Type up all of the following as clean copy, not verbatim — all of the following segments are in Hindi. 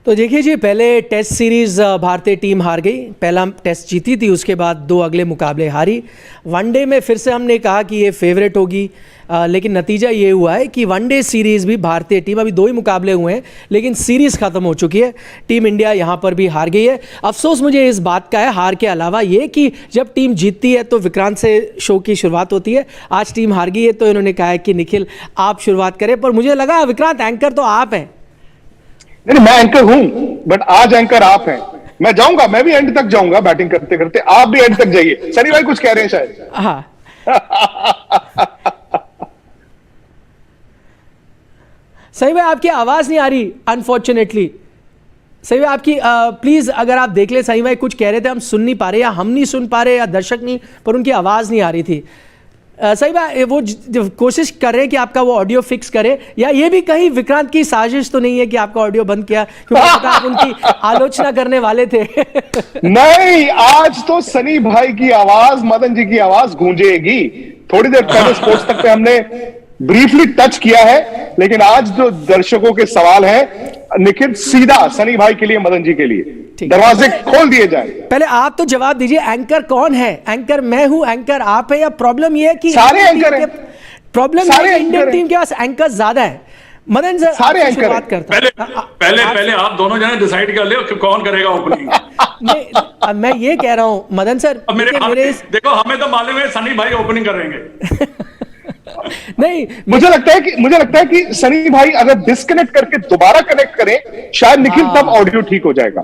तो देखिए जी, पहले टेस्ट सीरीज़ भारतीय टीम हार गई, पहला टेस्ट जीती थी, उसके बाद 2 अगले मुकाबले हारी। वनडे में फिर से हमने कहा कि ये फेवरेट होगी, लेकिन नतीजा ये हुआ है कि वनडे सीरीज़ भी भारतीय टीम, अभी 2 ही मुकाबले हुए हैं लेकिन सीरीज़ ख़त्म हो चुकी है। टीम इंडिया यहाँ पर भी हार गई है। अफसोस मुझे इस बात का है, हार के अलावा ये कि जब टीम जीतती है तो विक्रांत से शो की शुरुआत होती है। आज टीम हार गई है तो इन्होंने कहा है कि निखिल आप शुरुआत करें, पर मुझे लगा विक्रांत एंकर तो आप हैं। नहीं, मैं एंकर हूं, बट आज एंकर आप हैं। मैं जाऊंगा, मैं भी एंड तक जाऊंगा बैटिंग करते करते, आप भी एंड तक जाइए। सनी भाई कुछ कह रहे हैं शायद। हाँ सही में आपकी आवाज नहीं आ रही अनफॉर्चुनेटली। सही में आपकी प्लीज अगर आप देख ले, सही में कुछ कह रहे थे, हम सुन नहीं पा रहे, या हम नहीं सुन पा रहे या दर्शक नहीं, पर उनकी आवाज नहीं आ रही थी। सही बात, वो कोशिश कर रहे हैं कि आपका वो ऑडियो फिक्स करे, या ये भी कहीं विक्रांत की साजिश तो नहीं है कि आपका ऑडियो बंद किया क्योंकि आप उनकी आलोचना करने वाले थे। नहीं, आज तो सनी भाई की आवाज, मदन जी की आवाज गूंजेगी। थोड़ी देर पहले स्पोर्ट्स तक पे हमने ब्रीफली टच किया है, लेकिन आज जो दर्शकों के सवाल हैं, निखिल सीधा सनी भाई के लिए, मदन जी के लिए दरवाजे खोल दिए जाए। पहले आप तो जवाब दीजिए, एंकर कौन है? एंकर मैं हूं, एंकर आप है, या प्रॉब्लम ये है कि सारे एंकर हैं? प्रॉब्लम इंडियन टीम के पास एंकर ज्यादा है। मदन सर सारे एंकर बात करता पहले आप दोनों जने डिसाइड कर ले कि कौन करेगा ओपनिंग। नहीं, मैं ये कह रहा हूं मदन सर, देखो हमें तो मालूम है सनी भाई ओपनिंग करेंगे। नहीं, मुझे लगता है कि सनी भाई अगर डिस्कनेक्ट करके दोबारा कनेक्ट करें, शायद निखिल तब ऑडियो ठीक हो जाएगा,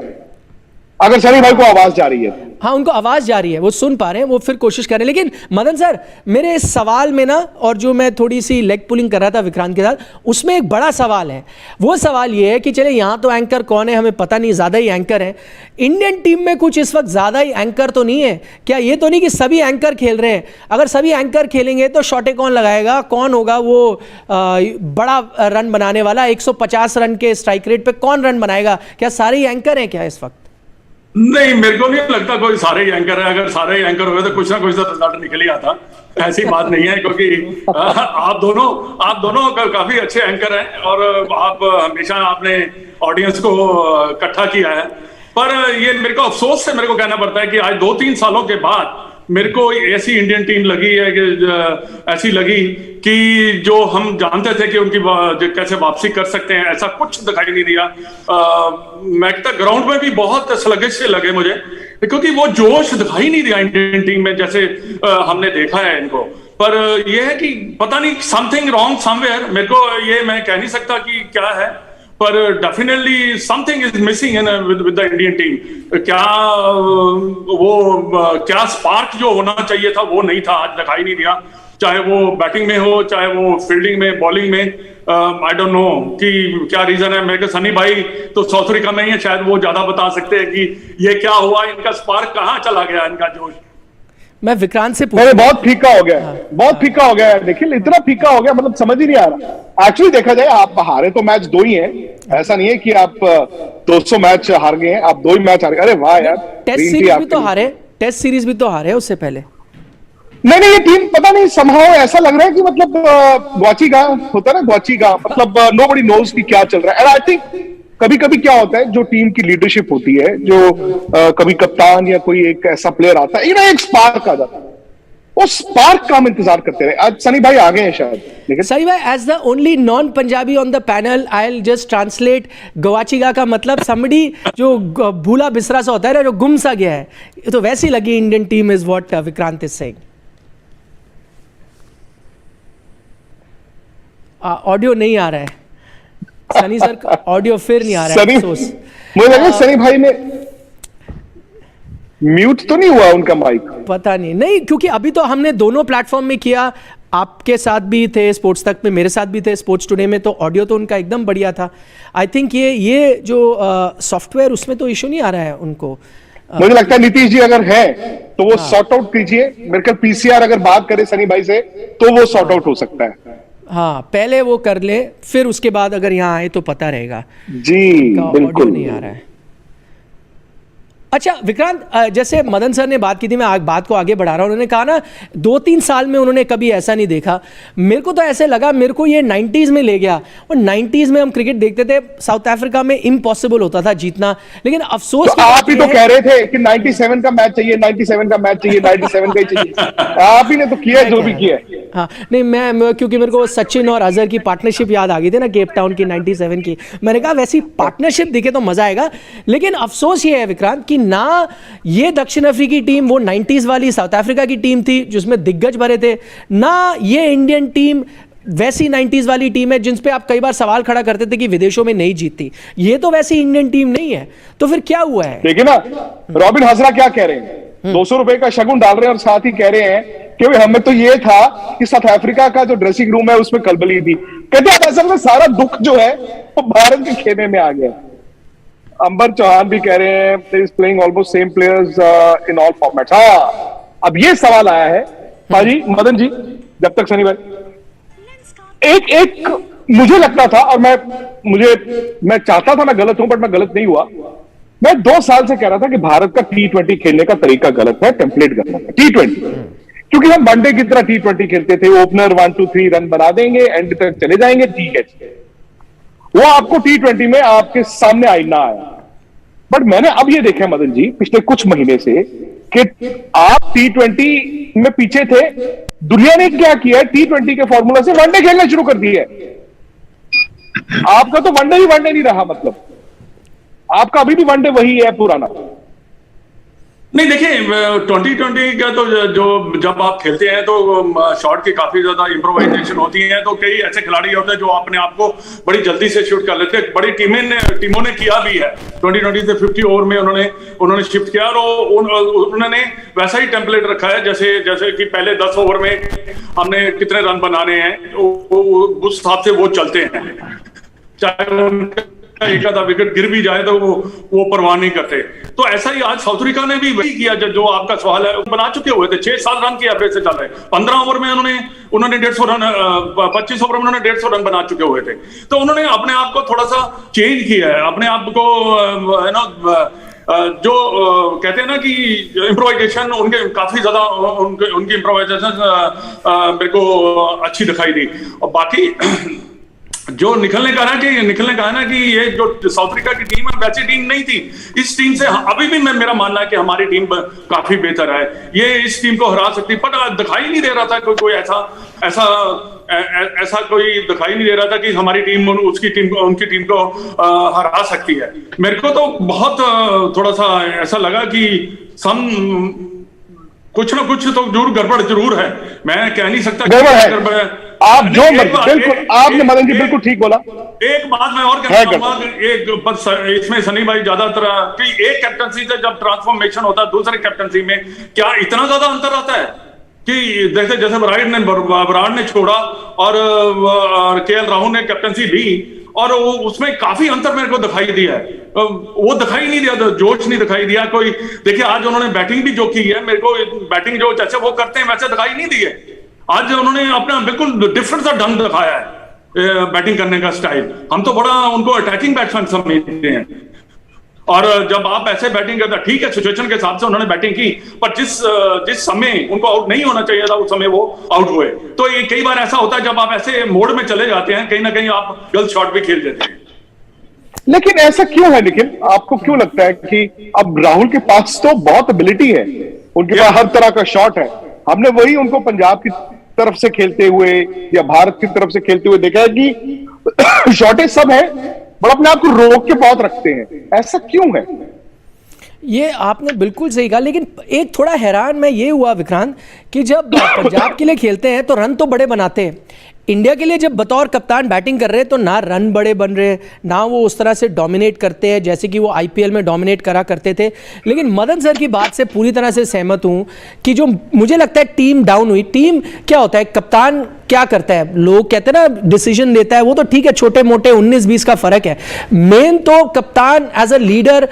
अगर सनी भाई को आवाज जा रही है। हाँ, उनको आवाज जा रही है, वो सुन पा रहे हैं, वो फिर कोशिश कर रहे हैं। लेकिन मदन सर, मेरे इस सवाल में ना, और जो मैं थोड़ी सी लेग पुलिंग कर रहा था विक्रांत के साथ, उसमें एक बड़ा सवाल है। वो सवाल ये है कि चले यहाँ तो एंकर कौन है हमें पता नहीं, ज्यादा ही एंकर है इंडियन टीम में, कुछ इस वक्त ज्यादा ही एंकर तो नहीं है क्या? ये तो नहीं कि सभी एंकर खेल रहे हैं। अगर सभी एंकर खेलेंगे तो शॉटे कौन लगाएगा? कौन होगा वो बड़ा रन बनाने वाला? 150 रन के स्ट्राइक रेट पे कौन रन बनाएगा? क्या सारे ही एंकर हैं क्या इस वक्त? नहीं, मेरे को नहीं लगता कोई सारे ही एंकर है। अगर सारे ही एंकर हुए तो कुछ ना कुछ तो रिजल्ट निकल ही आता। ऐसी बात नहीं है, क्योंकि आप दोनों काफी अच्छे एंकर हैं और आप हमेशा आपने ऑडियंस को इकट्ठा किया है। पर ये मेरे को अफसोस से मेरे को कहना पड़ता है कि आज 2-3 सालों के बाद मेरे को ऐसी इंडियन टीम लगी है कि ऐसी लगी कि जो हम जानते थे कि उनकी कैसे वापसी कर सकते हैं, ऐसा कुछ दिखाई नहीं दिया। मैं कहता ग्राउंड में भी बहुत स्लगिश से लगे मुझे, क्योंकि वो जोश दिखाई नहीं दिया इंडियन टीम में जैसे हमने देखा है इनको। पर यह है कि पता नहीं समथिंग रॉन्ग समवेयर। मेरे को ये मैं कह नहीं सकता कि क्या है, पर definitely something is missing with the Indian team. क्या स्पार्क जो होना चाहिए था वो नहीं था, आज दिखाई नहीं दिया। चाहे वो बैटिंग में हो, चाहे वो फील्डिंग में, बॉलिंग में। आई डोंट नो कि क्या रीजन है। मेरे को सनी भाई तो साउथ अफ्रीका में ही है, शायद वो ज्यादा बता सकते हैं कि ये क्या हुआ, इनका स्पार्क कहाँ चला गया, इनका जोश। मैं विक्रांत से बहुत फीका हो गया, बहुत फीका हो गया निखिल, इतना फीका हो गया, मतलब समझ ही नहीं आ रहा। एक्चुअली देखा जाए, आप हारे तो मैच 2 ही हैं, ऐसा नहीं है कि आप 200 मैच हार गए हैं, आप 2 ही मैच हार गए। अरे वाह यार, टेस्ट सीरीज भी तो हारे, टेस्ट सीरीज भी तो हारे उससे पहले। नहीं, ये टीम पता नहीं समहाउ ऐसा लग रहा है कि मतलब ग्वाचीगा होता है ना, ग्वाचीगा, मतलब नोबडी नोज कि क्या चल रहा है। एंड आई थिंक कभी कभी क्या होता है, जो टीम की लीडरशिप होती है, जो कभी कप्तान या कोई एक ऐसा प्लेयर आता है, एक स्पार्क आ जाता है, उस स्पार्क का हम इंतजार करते रहे। आज सनी भाई आ गए हैं शायद, लेकिन सनी भाई, as the only non Punjabi on the panel, I will just translate. गवाचीगा का मतलब समबडी जो भूला बिसरा सा होता है ना, जो गुम सा गया है। तो वैसी लगी Indian team is what Vikrant is saying. Audio नहीं आ रहा है सनी सर, ऑडियो फिर नहीं आ रहा है। मुझे लगा सनी भाई ने म्यूट तो नहीं हुआ उनका माइक, पता नहीं, क्योंकि अभी तो हमने दोनों प्लेटफॉर्म में किया, आपके साथ भी थे स्पोर्ट्स तक में, मेरे साथ भी थे स्पोर्ट्स टुडे में, तो ऑडियो तो उनका एकदम बढ़िया था। आई थिंक ये जो सॉफ्टवेयर, उसमें तो इशू नहीं आ रहा है उनको। मुझे लगता है नीतीश जी अगर हैं तो वो सॉर्ट आउट कीजिए। मेरे ख्याल पीसीआर अगर बात करे सनी भाई से तो वो सॉर्ट आउट हो सकता है। हाँ, पहले वो कर ले, फिर उसके बाद अगर यहाँ आए तो पता रहेगा जी। बिल्कुल नहीं आ रहा है। अच्छा विक्रांत, जैसे मदन सर ने बात की थी, मैं बात को आगे बढ़ा रहा हूँ, उन्होंने कहा ना 2-3 साल में उन्होंने कभी ऐसा नहीं देखा। मेरे को तो ऐसे लगा, मेरे को ये 90s में ले गया, और 90s में हम क्रिकेट देखते थे, साउथ अफ्रीका में इम्पॉसिबल होता था जीतना, लेकिन अफसोस तो आप ही तो कह रहे थे कि 97 का मैच चाहिए, 97 का मैच चाहिए, 97 का ही चाहिए। आप ही ने तो किया जो भी किया। हाँ नहीं, मैं क्योंकि मेरे को सचिन और अजहर की पार्टनरशिप याद आ गई थी ना, केप टाउन की 97 की, मैंने कहा वैसी पार्टनरशिप दिखे तो मजा आएगा। लेकिन अफसोस ये है विक्रांत कि ना ये दक्षिण अफ्रीकी टीम वो 90s वाली साउथ अफ्रीका की टीम थी जिसमें दिग्गज भरे थे, ना ये इंडियन टीम वैसी 90s वाली टीम है जिन पे आप कई बार सवाल खड़ा करते थे कि विदेशों में नहीं जीतती। ये तो वैसी इंडियन टीम नहीं है। तो फिर क्या हुआ है? देखिए ना, रॉबिन हजरा क्या कह रहे हैं, 200 रुपए का शगुन डाल रहे हैं और साथ ही कह रहे हैं कि भाई हमें तो ये था कि साउथ अफ्रीका का जो ड्रेसिंग रूम है उसमें कलबली थी। कहते हैं असल में सारा दुख जो है वो भारत के खेमे में आ गया। अंबर चौहान भी कह रहे हैं is playing almost same players in all formats. हाँ, अब ये सवाल आया है भाजी, मदन जी, जब तक सनी भाई, एक मुझे लगता था, और मैं चाहता था मैं गलत हूं, बट मैं गलत नहीं हुआ। मैं 2 साल से कह रहा था कि भारत का T20 खेलने का तरीका गलत है, टेम्पलेट गलत है T20, क्योंकि हम वनडे की तरह T20 खेलते थे, ओपनर 1-2-3 रन बना देंगे, एंड तक चले जाएंगे, ठीक है। वो आपको T20 में आपके सामने आईना आया। बट मैंने अब ये देखा मदन जी पिछले कुछ महीने से कि आप T20 में पीछे थे, दुनिया ने क्या किया है, T20 के फॉर्मूला से वनडे खेलना शुरू कर दिया है। आपका तो वनडे ही वनडे नहीं रहा, मतलब आपका अभी भी वनडे वही है पुराना। नहीं देखिए, 2020 का तो जो जब आप खेलते हैं तो शॉट की काफी ज्यादा इम्प्रोवाइजेशन होती है, तो कई ऐसे खिलाड़ी होते हैं जो अपने आप को बड़ी जल्दी से शूट कर लेते हैं। बड़ी टीमों ने किया भी है 2020 से 50 ओवर में उन्होंने शिफ्ट किया, और उन्होंने वैसा ही टेम्पलेट रखा है जैसे कि पहले 10 ओवर में हमने कितने रन बनाने हैं, उस हिसाब से वो चलते हैं। चाहे उनका एक आधा विकेट गिर भी जाए तो वो परवाह नहीं करते। तो ऐसा ही आज साउथ अफ्रीका ने भी वही किया जो आपका सवाल है, बना चुके हुए थे, 6-7 रन की एवरेज से चल रहे। 15 ओवर में उन्होंने 150 रन, 25 ओवर में उन्होंने 150 रन बना चुके हुए थे। तो उन्होंने अपने आप को थोड़ा सा चेंज किया है, अपने आप को है ना, जो कहते हैं ना कि इम्प्रोवाइजेशन उनके काफी ज्यादा, उनकी इम्प्रोवाइजेशन मेरे को अच्छी दिखाई दी। और बाकी जो निकलने का है ना कि ये जो साउथ अफ्रीका की टीम है वैसी टीम नहीं थी। इस टीम से अभी भी मेरा मानना है कि हमारी टीम काफी बेहतर है, ये इस टीम को हरा सकती, पर दिखाई नहीं दे रहा था कोई ऐसा कोई दिखाई नहीं दे रहा था कि हमारी टीम उनकी टीम को हरा सकती है। मेरे को तो बहुत थोड़ा सा ऐसा लगा कि कुछ ना कुछ तो गड़बड़ जरूर है। मैं कह नहीं सकता गड़बड़ है। आप जो बिल्कुल आपने मदन जी बिल्कुल ठीक बोला। एक बात मैं और कहना चाहूंगा, एक बस इसमें सनी भाई ज्यादातर कि एक कैप्टनसी से जब ट्रांसफॉर्मेशन होता है दूसरे कैप्टनसी में, क्या इतना ज्यादा अंतर आता है कि जैसे बराड़ ने छोड़ा और केएल राहुल ने कैप्टनसी ली, और उसमें काफी अंतर मेरे को दिखाई दिया है। वो दिखाई नहीं दिया, जोश नहीं दिखाई दिया कोई। देखिए आज उन्होंने बैटिंग भी जो की है, मेरे को बैटिंग जो जैसे वो करते हैं वैसे दिखाई नहीं दी है। आज उन्होंने अपना बिल्कुल डिफरेंट सा ढंग दिखाया है बैटिंग करने का स्टाइल। हम तो बड़ा उनको अटैकिंग बैट्समैन समझते हैं, और जब आप ऐसे बैटिंग करते, ठीक है सिचुएशन के हिसाब से उन्होंने बैटिंग की, पर जिस समय उनको आउट नहीं होना चाहिए था उस समय वो आउट हुए। तो ये कई बार ऐसा होता है जब आप ऐसे मोड में चले जाते हैं, कहीं ना कहीं आप गलत शॉट भी खेल देते हैं। लेकिन ऐसा क्यों है निखिल, आपको क्यों लगता है कि अब राहुल के पास तो बहुत एबिलिटी है, उनके पास हर तरह का शॉट है। हमने वही उनको पंजाब की तरफ से खेलते हुए या भारत की तरफ से खेलते हुए देखा है कि शॉटेज सब है, बट अपने आप को रोक के बहुत रखते हैं। ऐसा क्यों है? ये आपने बिल्कुल सही कहा, लेकिन एक थोड़ा हैरान मैं ये हुआ विक्रांत कि जब पंजाब के लिए खेलते हैं तो रन तो बड़े बनाते हैं, इंडिया के लिए जब बतौर कप्तान बैटिंग कर रहे हैं तो ना रन बड़े बन रहे, ना वो उस तरह से डोमिनेट करते हैं जैसे कि वो आईपीएल में डोमिनेट करा करते थे। लेकिन मदन सर की बात से पूरी तरह से सहमत हूँ कि जो मुझे लगता है टीम डाउन हुई। टीम क्या होता है, कप्तान क्या करता है, लोग कहते हैं ना डिसीजन लेता है, वो तो ठीक है छोटे मोटे 19-20 का फर्क है। मेन तो कप्तान as a leader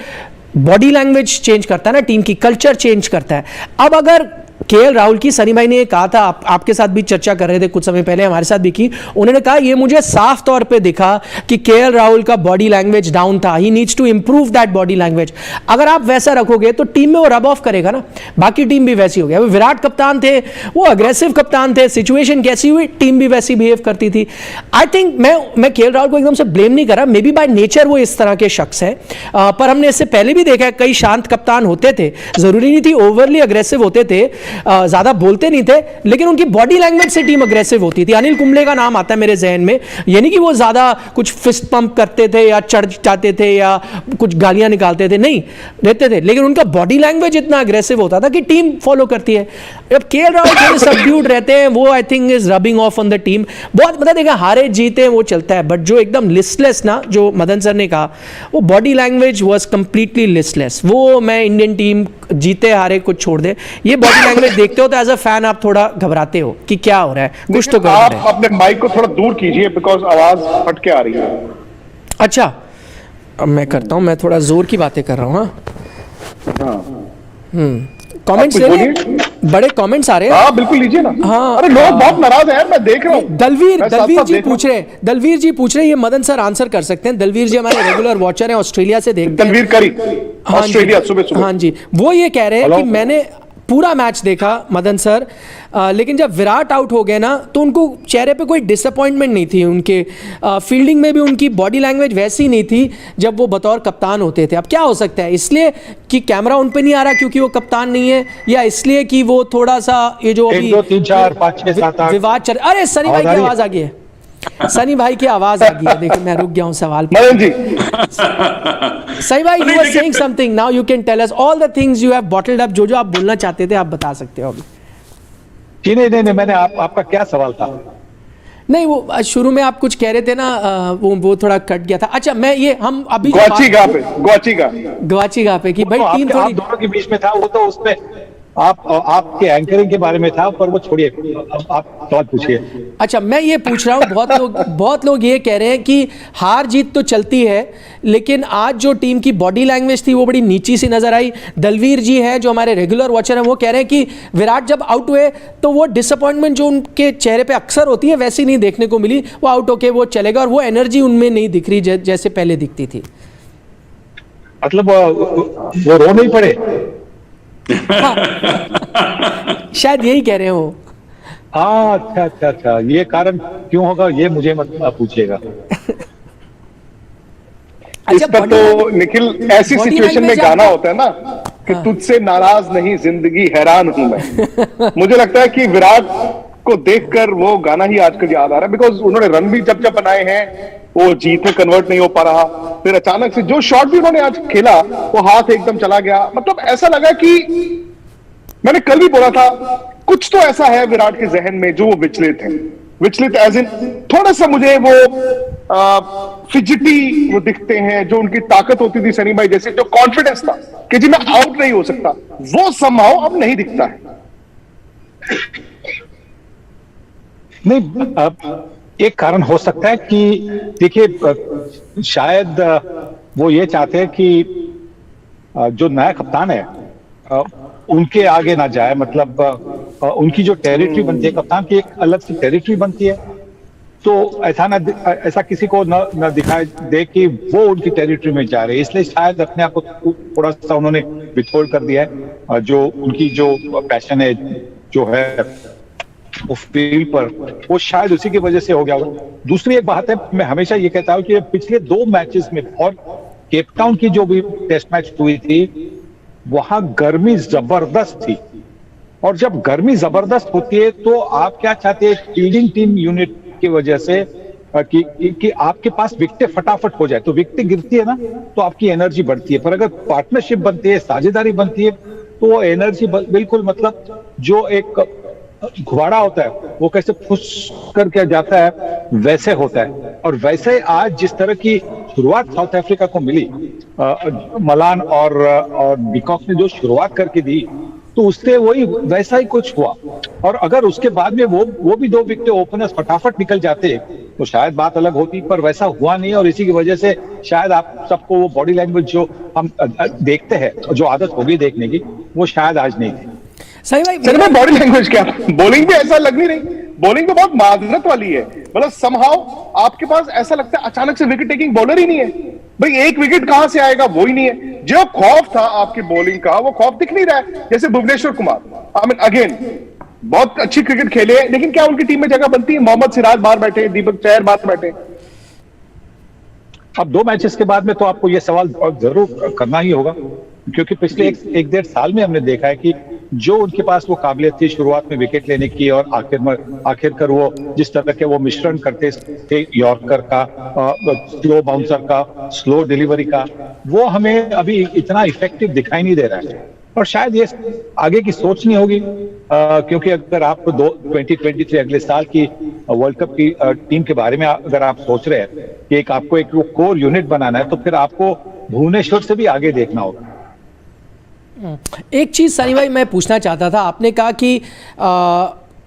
body language change करता है ना, टीम की कल्चर चेंज करता है। अब अगर केएल राहुल की, सनी भाई ने ये कहा था, आपके साथ भी चर्चा कर रहे थे कुछ समय पहले, हमारे साथ भी की, उन्होंने कहा ये मुझे साफ तौर पे दिखा कि केएल राहुल का बॉडी लैंग्वेज डाउन था, he needs to improve that body language. अगर आप वैसा रखोगे तो टीम में वो रब ऑफ करेगा ना, बाकी टीम भी वैसी हो गया। विराट कप्तान थे, वो अग्रेसिव कप्तान थे, सिचुएशन कैसी हुई टीम भी वैसी बिहेव करती थी। आई थिंक मैं केएल राहुल को एकदम से ब्लेम नहीं कर रहा, मे बी बाय नेचर वो इस तरह के शख्स है, पर हमने इससे पहले भी देखा है कई शांत कप्तान होते थे, जरूरी नहीं थी ओवरली अग्रेसिव होते थे, ज्यादा बोलते नहीं थे, लेकिन उनकी बॉडी लैंग्वेज से टीम अग्रेसिव होती थी। अनिल कुंबले का नाम आता है मेरे जहन में, यानी कि वो ज्यादा कुछ फिस्ट पंप करते थे या चढ़ जाते थे या कुछ गालियां निकालते थे, नहीं रहते थे, लेकिन उनका बॉडी लैंग्वेज इतना अग्रेसिव होता था कि टीम फॉलो करती है। अब केएल राहुल थोड़े सबड्यूड रहते हैं, वो I think is rubbing of on the team. बहुत मतलब देखा, हारे जीते वो चलता है, बट जो एकदम लिस्टलेस ना, जो मदन सर ने कहा, वो body language was completely listless. वो मैं इंडियन टीम जीते हारे कुछ छोड़ दे, ये बॉडी लैंग्वेज देखते हो तो एज अ फैन आप थोड़ा घबराते हो कि क्या हो रहा है, कुछ तो आप अपने माइक को थोड़ा दूर कीजिए बिकॉज आवाज फट के आ रही है। अच्छा, अब मैं करता हूं, मैं थोड़ा जोर की बातें कर रहा हूं। कमेंट्स ले रहे, बड़े कमेंट्स आ रहे हैं। हाँ बिल्कुल लीजिए ना। हाँ, अरे लोग बहुत नाराज हैं, मैं देख रहा हूँ। दलवीर जी पूछ रहे, ये मदन सर आंसर कर सकते हैं। दलवीर जी हमारे रेगुलर वॉचर हैं, ऑस्ट्रेलिया से देखते हैं। दलवीर करी, ऑस्ट्रेलिया, सुबह। हाँ जी, वो ये कह रहे हैं कि मैंने पूरा मैच देखा मदन सर, लेकिन जब विराट आउट हो गए ना तो उनको चेहरे पे कोई डिसअपॉइंटमेंट नहीं थी, उनके फील्डिंग में भी उनकी बॉडी लैंग्वेज वैसी नहीं थी जब वो बतौर कप्तान होते थे। अब क्या हो सकता है, इसलिए कि कैमरा उन पे नहीं आ रहा क्योंकि वो कप्तान नहीं है, या इसलिए कि वो थोड़ा सा ये जो अभी 1 2 3 4 5 6 7 8 विवाद चल, अरे सनी भाई की आवाज आ गई है, सनी भाई की आवाज आ गई है, देखिए मैं रुक गया हूं सवाल पे। मदन जी, सनी भाई, you are saying something, now you can tell us all the things you have bottled up, जो आप बोलना चाहते थे आप बता सकते हो अभी। जी नहीं, मैंने आपका क्या सवाल था? नहीं, वो शुरू में आप कुछ कह रहे थे ना, वो थोड़ा कट गया था। अच्छा, मैं ये हम अभी गवाची गा पे कि भाई टीम थोड़ी आप दोनों के बीच में था, वो तो उसमें आपके एंकरिंग के बारे में था, पर वो छोड़िए, आप सवाल पूछिए। अच्छा, मैं ये पूछ रहा हूँ, बहुत लोग ये कह रहे हैं कि हार जीत तो चलती है, लेकिन आज जो टीम की बॉडी लैंग्वेज थी वो बड़ी नीची सी नजर आई। दलवीर जी हैं जो हमारे रेगुलर वॉचर हैं, वो कह रहे हैं कि विराट जब आउट हुए तो वो डिसअपॉइंटमेंट जो उनके चेहरे पे अक्सर होती है वैसी नहीं देखने को मिली, वो आउट होके वो चले गए और वो एनर्जी उनमें नहीं दिख रही जैसे पहले दिखती थी। मतलब वो रो नहीं पड़े? शायद यही कह रहे हो। हाँ, अच्छा, ये कारण क्यों होगा ये मुझे मत पूछिएगा। इस पर तो निखिल ऐसी सिचुएशन में गाना होता है ना कि तुझसे नाराज नहीं जिंदगी हैरान हूं मैं। मुझे लगता है कि विराट को देखकर वो गाना ही आजकल याद आ रहा है, बिकॉज उन्होंने रन भी जब बनाए हैं वो जीत में कन्वर्ट नहीं हो पा रहा, फिर अचानक से जो शॉट भी उन्होंने आज खेला वो हाथ एकदम चला गया। मतलब ऐसा लगा कि मैंने कल भी बोला था कुछ तो ऐसा है विराट के जहन में जो वो विचलित है, विचलित एज इन थोड़ा सा मुझे वो फिजिटी वो दिखते हैं। जो उनकी ताकत होती थी सनी भाई जैसे, जो कॉन्फिडेंस था कि जी मैं आउट नहीं हो सकता, वो समहाउ अब नहीं दिखता है। नहीं, एक कारण हो सकता है कि देखिए शायद वो ये चाहते हैं कि जो नया कप्तान है उनके आगे ना जाए, मतलब उनकी जो टेरिटरी बनती है, कप्तान की एक अलग सी टेरिटरी बनती है, तो ऐसा किसी को न दिखाई दे कि वो उनकी टेरिटरी में जा रहे हैं, इसलिए शायद अपने आप को थोड़ा सा उन्होंने विथहोल्ड कर दिया है। जो उनकी जो पैशन है जो है वो फील्ड पर, वो शायद उसी की वजह से हो गया होगा। दूसरी एक बात है, मैं हमेशा ये कहता हूं कि पिछले 2 मैचेस में और केप टाउन की जो भी टेस्ट मैच हुई थी वहां गर्मी जबरदस्त थी, और जब गर्मी जबरदस्त होती है तो आप क्या चाहते हैं, फील्डिंग टीम यूनिट की वजह से कि आपके पास विकेटें फटाफट हो जाए, तो विकेटें गिरती है ना तो आपकी एनर्जी बढ़ती है, पर अगर पार्टनरशिप बनती है, साझेदारी बनती है, तो वो एनर्जी बिल्कुल मतलब जो एक घुबाड़ा होता है वो कैसे फुस करके जाता है वैसे होता है। और वैसे आज जिस तरह की शुरुआत साउथ अफ्रीका को मिली, मलान और डिकॉक ने जो शुरुआत करके दी, तो उससे वही वैसा ही कुछ हुआ। और अगर उसके बाद में वो भी 2 विकेट ओपनर्स फटाफट निकल जाते तो शायद बात अलग होती, पर वैसा हुआ नहीं, और इसी की वजह से शायद आप सबको वो बॉडी लैंग्वेज जो हम देखते हैं, जो आदत होगी देखने की, वो शायद आज नहीं थी। सही भाई सर में बॉडी लैंग्वेज क्या, बॉलिंग भी ऐसा लग नहीं रही, बॉलिंग तो बहुत माजरत वाली है, मतलब समहाउ आपके पास ऐसा लगता है अचानक से विकेट टेकिंग बॉलर ही नहीं है भाई, एक विकेट कहां से आएगा वो ही नहीं है, जो खौफ था आपकी बॉलिंग का वो खौफ दिख नहीं रहा है। जैसे Bhuvneshwar Kumar, I mean again बहुत अच्छी क्रिकेट खेले, लेकिन क्या उनकी टीम में जगह बनती है? मोहम्मद सिराज बाहर बैठे, दीपक चहर बाहर बैठे। अब 2 मैचेस के बाद में तो आपको ये सवाल जरूर करना ही होगा, क्योंकि पिछले एक डेढ़ साल में हमने देखा है कि जो उनके पास वो काबिलियत थी शुरुआत में विकेट लेने की, और आखिरकार वो जिस तरह के वो मिश्रण करते थे यॉर्कर का, स्लो बाउंसर का, स्लो डिलीवरी का, वो हमें अभी इतना इफेक्टिव दिखाई नहीं दे रहा है। और शायद ये आगे की सोच नहीं होगी, क्योंकि अगर आप 2023 अगले साल की वर्ल्ड कप की टीम के बारे में अगर आप सोच रहे हैं कि आपको एक कोर यूनिट बनाना है, तो फिर आपको भुवनेश्वर से भी आगे देखना होगा। एक चीज सनी भाई मैं पूछना चाहता था, आपने कहा कि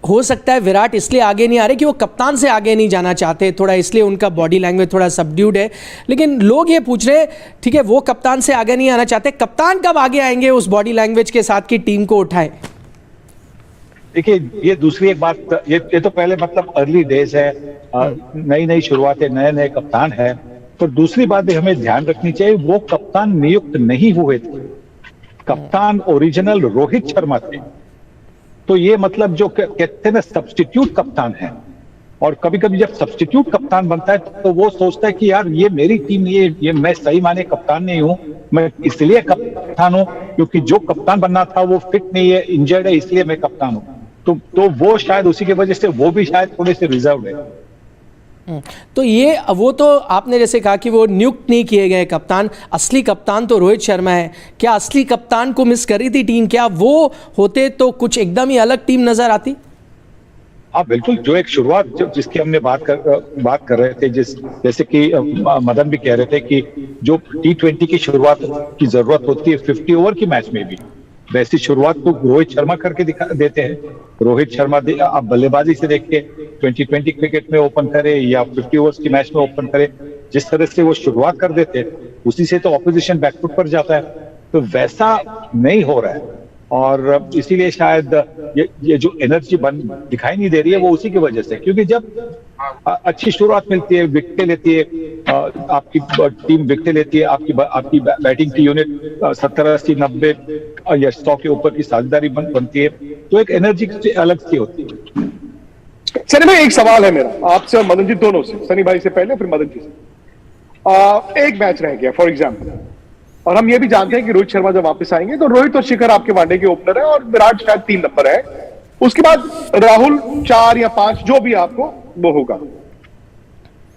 हो सकता है विराट इसलिए आगे नहीं आ रहे कि वो कप्तान से आगे नहीं जाना चाहते, थोड़ा इसलिए उनका बॉडी लैंग्वेज थोड़ा सबड्यूड है, लेकिन लोग ये पूछ रहे ठीक है वो कप्तान से आगे नहीं आना चाहते, कप्तान कब आगे आएंगे उस बॉडी लैंग्वेज के साथ कि टीम को उठाएं? देखिए ये दूसरी एक बात, ये तो पहले मतलब अर्ली डेज है, नई नई शुरुआत है, नए नए कप्तान है, तो दूसरी बात भी हमें ध्यान रखनी चाहिए, वो कप्तान नियुक्त नहीं हुए थे, कप्तान ओरिजिनल रोहित शर्मा थे। तो ये मतलब जो कहते हैं ना सब्स्टिट्यूट कप्तान है, और कभी कभी जब सब्स्टिट्यूट कप्तान बनता है तो वो सोचता है कि यार ये मेरी टीम, ये मैं सही माने कप्तान नहीं हूं, मैं इसलिए कप्तान हूं क्योंकि जो कप्तान बनना था वो फिट नहीं है, इंजर्ड है, इसलिए मैं कप्तान हूं। तो वो शायद उसी की वजह से वो भी शायद थोड़े से रिजर्व है। तो ये वो तो आपने जैसे कहा कि वो नियुक्त नहीं किए गए कप्तान, असली कप्तान तो रोहित शर्मा है, क्या असली कप्तान को मिस कर रही थी टीम? क्या वो होते तो कुछ एकदम ही अलग टीम नजर आती? हाँ बिल्कुल, जो एक शुरुआत जिसकी हमने बात कर रहे थे, जैसे कि मदन भी कह रहे थे कि जो T20 की शुरुआत की जरूरत होती है 50 ओवर की मैच में भी, वैसी शुरुआत तो रोहित शर्मा करके दिखा देते हैं। रोहित शर्मा आप बल्लेबाजी से देखिए, 2020 क्रिकेट में ओपन करे या 50 ओवर्स की मैच में ओपन करे, जिस तरह से वो शुरुआत कर देते हैं उसी से तो ऑपोजिशन बैकफुट पर जाता है, तो वैसा नहीं हो रहा है। और इसीलिए शायद ये जो एनर्जी दिखाई नहीं दे रही है वो उसी की वजह से, क्योंकि जब अच्छी शुरुआत मिलती है, विकेटें लेती है, आपकी टीम विकेटें लेती है, आपकी बैटिंग की यूनिट 70, 80, 90 या 100 के ऊपर की साझेदारी बनती है, तो एक एनर्जी अलग सी होती है। सनी भाई एक सवाल है मेरा आपसे और मदन जी दोनों से, सनी भाई से पहले फिर मदन जी से। एक मैच रह गया फॉर एग्जाम्पल, और हम ये भी जानते हैं कि रोहित शर्मा जब वापस आएंगे तो रोहित और शिखर आपके वनडे के ओपनर है और विराट शायद 3 नंबर है, उसके बाद राहुल 4 या 5 जो भी आपको वो होगा।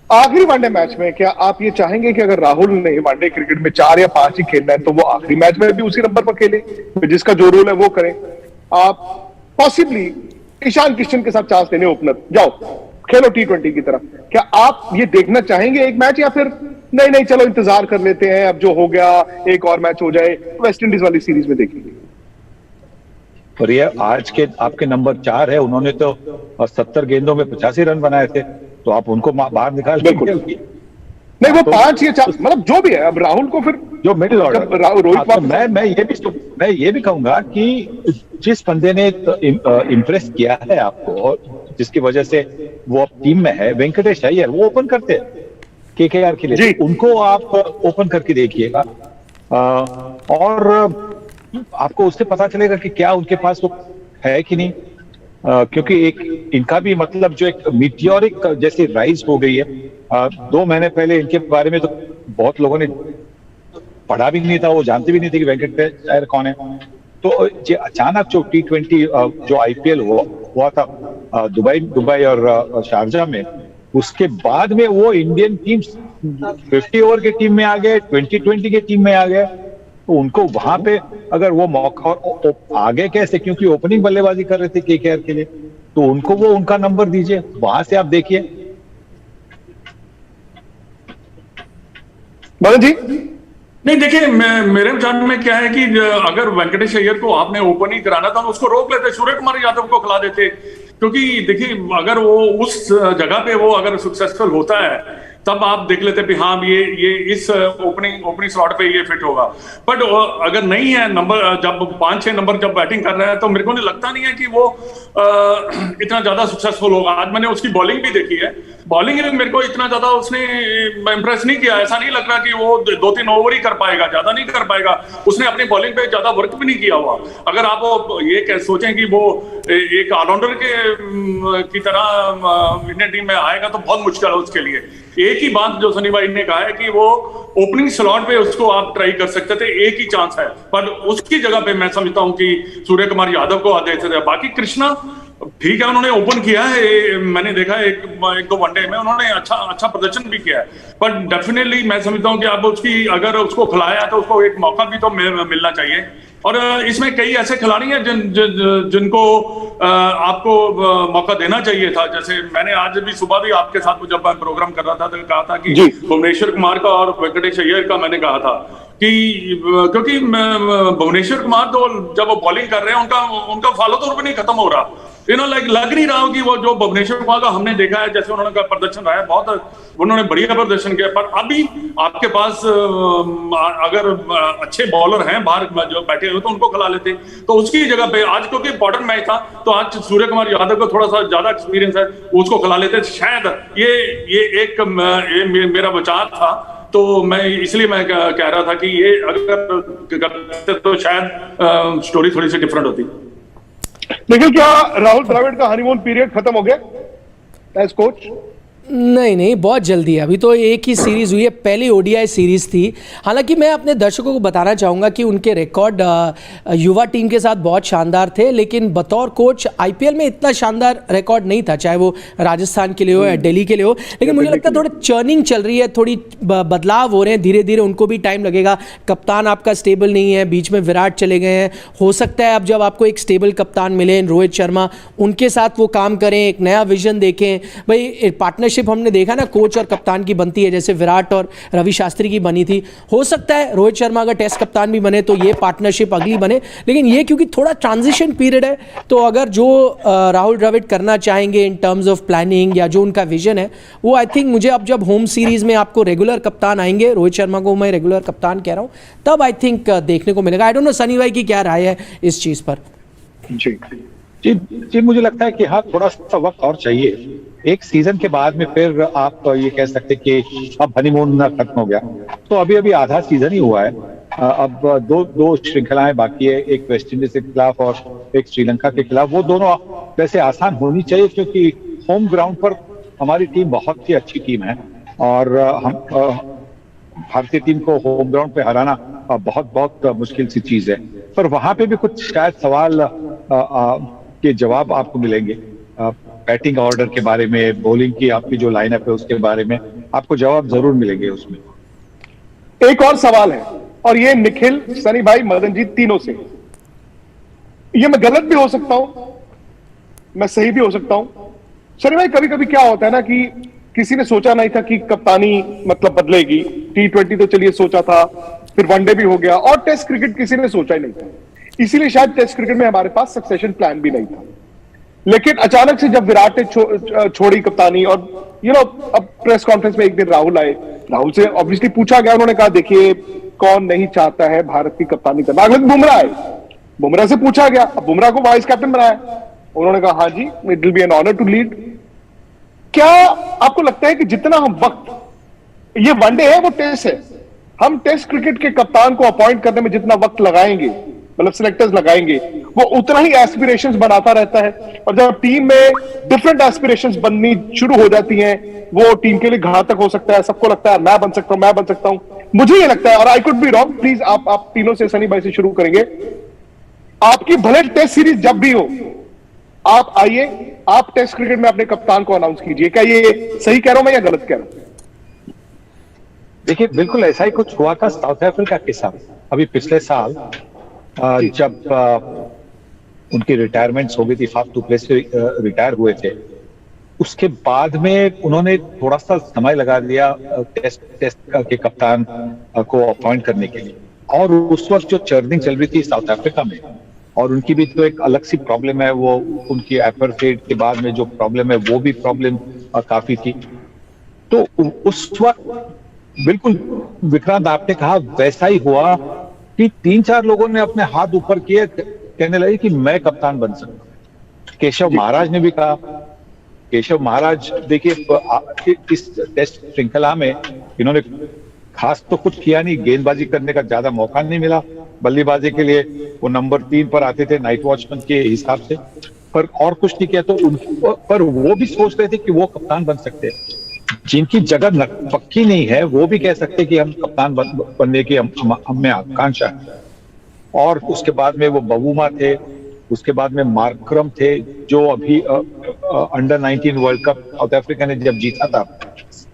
आखिरी वनडे मैच में क्या आप ये चाहेंगे कि अगर राहुल ने वनडे क्रिकेट में 4 या 5 ही खेलना है तो वो आखिरी मैच में भी उसी नंबर पर खेले, जिसका जो रोल है वो करें? आप पॉसिबली ईशान किशन के साथ चांस देने ओपनर, जाओ खेलो T20 की तरह, क्या आप ये देखना चाहेंगे एक मैच, या फिर नहीं चलो इंतजार कर लेते हैं, अब जो हो गया एक और मैच हो जाए वेस्ट इंडीज वाली सीरीज में देखेंगे? और ये आज के आपके नंबर 4 है, उन्होंने तो 70 गेंदों में 85 रन बनाए थे, तो आप उनको बाहर निकाल बिल्कुल नहीं, वो 5 या 4 मतलब जो भी है, अब राहुल को फिर जो मिडिल ऑर्डर रोहित, मैं ये भी कहूंगा कि जिस बंदे ने इम्प्रेस किया है आपको और जिसकी वजह से वो टीम में है, वेंकटेश अय्यर, वो ओपन करते हैं KKR के लिए, उनको आप ओपन करके देखिएगा और आपको उससे पता चलेगा कि क्या उनके पास वो है कि नहीं, क्योंकि एक इनका भी मतलब जो एक मीटियोरिक जैसी राइज हो गई है। 2 महीने पहले इनके बारे में तो बहुत लोगों ने पढ़ा भी नहीं था, वो जानते भी नहीं थे कि वेंकटेश अय्यर कौन है। तो ये अचानक जो T20 जो IPL हुआ था दुबई और शारजा में, उसके बाद में वो इंडियन टीम 50 ओवर के टीम में आ गए, 2020 के टीम में आ गए, तो उनको वहां पे अगर वो मौका, और आगे कैसे, क्योंकि ओपनिंग बल्लेबाजी कर रहे थे KKR के लिए, तो उनको वो उनका नंबर दीजिए, वहां से आप देखिए। मदन जी नहीं देखिए, मेरे विचार में क्या है कि अगर वेंकटेश अय्यर को आपने ओपन ही कराना था तो उसको रोक लेते, सूर्य कुमार यादव को खिला देते, क्योंकि देखिए अगर वो उस जगह पे वो अगर सक्सेसफुल होता है तब आप देख लेते भी हाँ ये इस ओपनिंग स्लॉट पे ये फिट होगा। बट अगर नहीं है नंबर, जब 5-6 नंबर जब बैटिंग कर रहे हैं तो मेरे को नहीं लगता नहीं है कि वो इतना ज्यादा सक्सेसफुल होगा। आज मैंने उसकी बॉलिंग भी देखी है, बॉलिंग में मेरे को इतना ज्यादा उसने इंप्रेस नहीं किया। ऐसा नहीं लग रहा कि वो 2-3 ओवर ही कर पाएगा, ज्यादा नहीं कर पाएगा। उसने अपनी बॉलिंग पे ज्यादा वर्क भी नहीं किया हुआ। अगर आप ये सोचें कि वो एक ऑलराउंडर की तरह इंडियन टीम में आएगा तो बहुत मुश्किल है उसके लिए। एक ही बात जो सनी भाई ने कहा है कि वो ओपनिंग स्लॉट पे उसको आप ट्राई कर सकते थे, एक ही चांस है, पर उसकी जगह पे मैं समझता हूं कि सूर्य कुमार यादव को आ देते थे। बाकी कृष्णा ठीक है, उन्होंने ओपन किया है, मैंने देखा एक दो वनडे में उन्होंने अच्छा प्रदर्शन भी किया है, पर डेफिनेटली मैं समझता हूं कि आप अगर उसको खिलाया तो उसको एक मौका भी तो मिलना चाहिए। और इसमें कई ऐसे खिलाड़ी हैं जिनको आपको मौका देना चाहिए था। जैसे मैंने आज भी सुबह भी आपके साथ जब मैं प्रोग्राम कर रहा था तो कहा था कि भुवनेश्वर कुमार का और वेंकटेश अय्यर का मैंने कहा था कि क्योंकि भुवनेश्वर कुमार तो जब वो बॉलिंग कर रहे हैं उनका फॉलो तो भी नहीं खत्म हो रहा, लग नहीं रहा हो कि वो जो भुवनेश्वर कुमार का हमने देखा है जैसे उन्होंने प्रदर्शन रहा है, बहुत उन्होंने बढ़िया प्रदर्शन किया। पर अभी आपके पास अगर अच्छे बॉलर हैं बाहर जो बैठे हुए तो उनको खिला लेते। तो उसकी जगह पे आज क्योंकि इंपॉर्टेंट मैच था तो आज सूर्य कुमार यादव को थोड़ा सा ज्यादा एक्सपीरियंस है, उसको खिला लेते। शायद ये एक मेरा विचार था, तो मैं इसलिए मैं कह रहा था कि ये अगर करते तो शायद स्टोरी थोड़ी सी डिफरेंट होती। लेकिन क्या राहुल द्रविड़ का हनीमून पीरियड खत्म हो गया एज कोच? नहीं, बहुत जल्दी है। अभी तो एक ही सीरीज़ हुई है, पहली ओडीआई सीरीज़ थी। हालांकि मैं अपने दर्शकों को बताना चाहूँगा कि उनके रिकॉर्ड युवा टीम के साथ बहुत शानदार थे, लेकिन बतौर कोच आईपीएल में इतना शानदार रिकॉर्ड नहीं था, चाहे वो राजस्थान के लिए हो या दिल्ली के लिए हो। लेकिन मुझे लगता है थोड़ा चर्निंग चल रही है, थोड़ी बदलाव हो रहे हैं, धीरे धीरे उनको भी टाइम लगेगा। कप्तान आपका स्टेबल नहीं है, बीच में विराट चले गए हैं। हो सकता है अब जब आपको एक स्टेबल कप्तान मिले, रोहित शर्मा, उनके साथ वो काम करें, एक नया विजन देखें। भाई पार्टनरशिप हमने देखा ना कोच और कप्तान की बनती है, जैसे विराट और रवि शास्त्री की बनी थी। हो सकता है रोहित शर्मा अगर टेस्ट कप्तान भी बने तो ये पार्टनरशिप अगली बने। लेकिन ये क्योंकि थोड़ा ट्रांजिशन पीरियड है, तो अगर जो राहुल द्रविड़ करना चाहेंगे इन टर्म्स ऑफ प्लानिंग या जो उनका विजन है वो, आई थिंक मुझे अब जब होम सीरीज में आपको रेगुलर कप्तान आएंगे, रोहित शर्मा को मैं रेगुलर कप्तान कह रहा हूं, तब आई थिंक देखने को मिलेगा। आई डोंट नो सनी भाई की क्या राय है इस चीज पर? जी, मुझे लगता है कि हाँ, थोड़ा सा वक्त और चाहिए। एक सीजन के बाद में फिर आप ये कह सकते कि अब हनीमून खत्म हो गया, तो अभी आधा सीजन ही हुआ है। अब दो श्रृंखलाएं बाकी है, एक वेस्ट इंडीज के खिलाफ और एक श्रीलंका के खिलाफ। वो दोनों वैसे आसान होनी चाहिए क्योंकि होम ग्राउंड पर हमारी टीम बहुत ही अच्छी टीम है और हम भारतीय टीम को होम ग्राउंड पे हराना बहुत मुश्किल सी चीज है। पर वहां पे भी कुछ शायद सवाल के जवाब आपको मिलेंगे। बैटिंग ऑर्डर के बारे में, बॉलिंग की आपकी जो लाइनअप है उसके बारे में आपको जवाब जरूर मिलेंगे उसमें। एक और सवाल है, और ये निखिल, सनी भाई, मदनजीत, तीनों से। ये मैं गलत भी हो सकता हूं, मैं सही भी हो सकता हूं। सनी भाई, कभी कभी क्या होता है ना कि किसी ने सोचा नहीं था कि कप्तानी मतलब बदलेगी। T20 तो चलिए सोचा था, फिर वनडे भी हो गया, और टेस्ट क्रिकेट किसी ने सोचा ही नहीं था। इसीलिए शायद टेस्ट क्रिकेट में हमारे पास सक्सेशन प्लान भी नहीं था। लेकिन अचानक से जब विराट ने छोड़ी कप्तानी, और अब प्रेस कॉन्फ्रेंस में एक दिन राहुल आए, राहुल से ऑब्वियसली पूछा गया, उन्होंने कहा देखिए कौन नहीं चाहता है भारत की कप्तानी करना। अगले दिन बुमराह आए, बुमराह से पूछा गया, अब बुमराह को वाइस कैप्टन बनाया, उन्होंने कहा हाँ जी, it will be an honour to lead. क्या आपको लगता है कि जितना हम वक्त, ये वनडे है वो टेस्ट है, हम टेस्ट क्रिकेट के कप्तान को अपॉइंट करने में जितना वक्त लगाएंगे, मतलब सिलेक्टर्स लगाएंगे, वो उतना ही एस्पिरेशंस बढ़ाता रहता है। और जब टीम में डिफरेंट एस्पिरेशंस बननी शुरू हो जाती हैं, वो टीम के लिए घातक हो सकता है। सबको लगता है मैं बन सकता हूं। मुझे ये लगता है, और I could be wrong, please आप तीनों से, सनी भाई से शुरू करेंगे। आपकी भले टेस्ट सीरीज जब भी हो, आप आइए, आप टेस्ट क्रिकेट में अपने कप्तान को अनाउंस कीजिए। क्या ये सही कह रहा हूं मैं या गलत कह रहा हूं? देखिए, बिल्कुल ऐसा ही कुछ हुआ था साउथ अफ्रीका के साथ अभी पिछले साल, जब उनकी रिटायरमेंट्स हो गई थी, फाफ टू प्ले से रिटायर हुए थे। उसके बाद में उन्होंने थोड़ा सा समय लगा दिया टेस्ट के कप्तान को अपॉइंट करने के लिए, और उस वक्त जो चर्निंग चल रही थी साउथ अफ्रीका में, और उनकी भी तो एक अलग सी प्रॉब्लम है, वो उनकी एपार्थाइड के बाद में जो प्रॉब्लम है वो भी प्रॉब्लम काफी थी। तो उस वक्त बिल्कुल विक्रांत आपने कहा वैसा ही हुआ कि 3-4 लोगों ने अपने हाथ ऊपर किए, कहने लगे कि मैं कप्तान बन सकता हूं। केशव महाराज ने भी कहा। केशव महाराज देखिए इस टेस्ट श्रृंखला में इन्होंने खास तो कुछ किया नहीं, गेंदबाजी करने का ज्यादा मौका नहीं मिला। बल्लेबाजी के लिए वो नंबर 3 पर आते थे नाइट वॉचमैन के हिसाब से, पर और कुछ नहीं किया। तो पर वो भी सोच रहे थे कि वो कप्तान बन सकते हैं। जिनकी जगह पक्की नहीं है वो भी कह सकते कि हम कप्तान बनने की हमें आकांक्षा है। और उसके बाद में वो बबूमा थे, उसके बाद में मार्करम थे, जो अभी under 19 world cup south Africa ने जब जीता था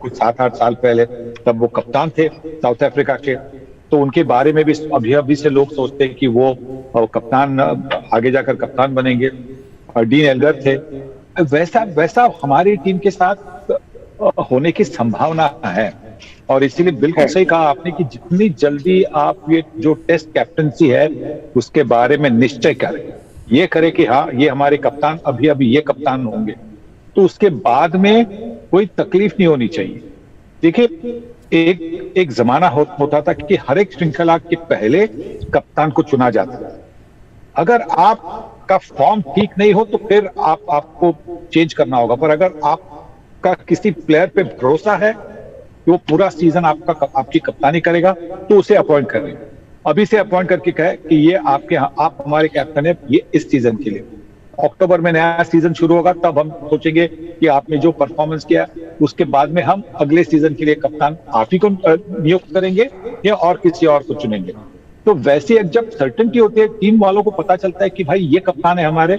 कुछ 7-8 साल पहले, तब वो कप्तान थे साउथ अफ्रीका के। तो उनके बारे में भी अभी से लोग सोचते हैं कि वो कप्तान आगे जाकर कप्तान बनेंगे। डीन एल्गर थे। वैसा हमारी टीम के साथ होने की संभावना है। और इसीलिए बिल्कुल सही कहा आपने कि जितनी जल्दी आप ये जो टेस्ट कैप्टनसी है उसके बारे में निश्चय करें, ये करें कि हाँ ये हमारे कप्तान अभी ये कप्तान होंगे, तो उसके बाद में कोई तकलीफ नहीं होनी चाहिए। देखिए एक जमाना होता था कि हर एक श्रृंखला के पहले कप्तान को चुना जाता था। अगर आपका फॉर्म ठीक नहीं हो तो फिर आपको चेंज करना होगा। पर अगर आपका किसी प्लेयर पे भरोसा है कि वो पूरा सीजन आपकी कप्तानी करेगा तो उसे अपॉइंट करें। अभी से अपॉइंट करके कहे कि ये आप हमारे कैप्टन है ये इस सीजन के लिए। अक्टूबर में नया सीजन शुरू होगा, तब हम सोचेंगे कि आपने जो परफॉर्मेंस किया उसके बाद में हम अगले सीजन के लिए कप्तान आप ही को नियुक्त करेंगे या और किसी और को चुनेंगे। तो वैसे जब सर्टेनिटी होती है, टीम वालों को पता चलता है कि भाई ये कप्तान है हमारे,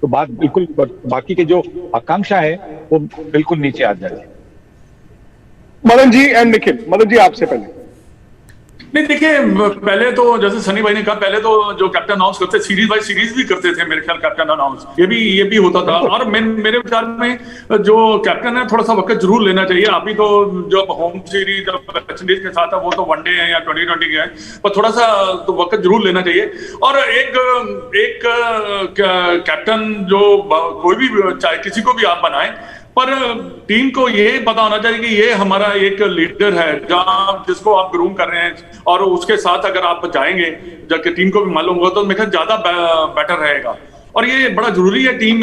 तो बात बिल्कुल बाकी के जो आकांक्षा है वो बिल्कुल नीचे आ जाएगी। मदन जी एंड निखिल, मदन जी आपसे पहले। नहीं देखिए, पहले तो जैसे सनी भाई ने कहा, पहले तो जो कैप्टन अनाउंस करते सीरीज बाय सीरीज भी करते थे मेरे ख्याल कैप्टन अनाउंस, ये भी होता था। और मेरे विचार में जो कैप्टन है थोड़ा सा वक्त जरूर लेना चाहिए। अभी तो जो होम सीरीज वेस्ट इंडीज के साथ है वो तो वनडे है या 2020 के है, पर थोड़ा सा तो वक्त जरूर लेना चाहिए। और एक कैप्टन जो कोई भी चाहे किसी को भी आप बनाए, पर टीम को ये पता होना चाहिए कि ये हमारा एक लीडर है जिसको आप ग्रूम कर रहे हैं, और उसके साथ अगर आप जाएंगे जबकि टीम को भी मालूम होगा तो मेरे ख्याल ज्यादा बेटर रहेगा। और ये बड़ा जरूरी है टीम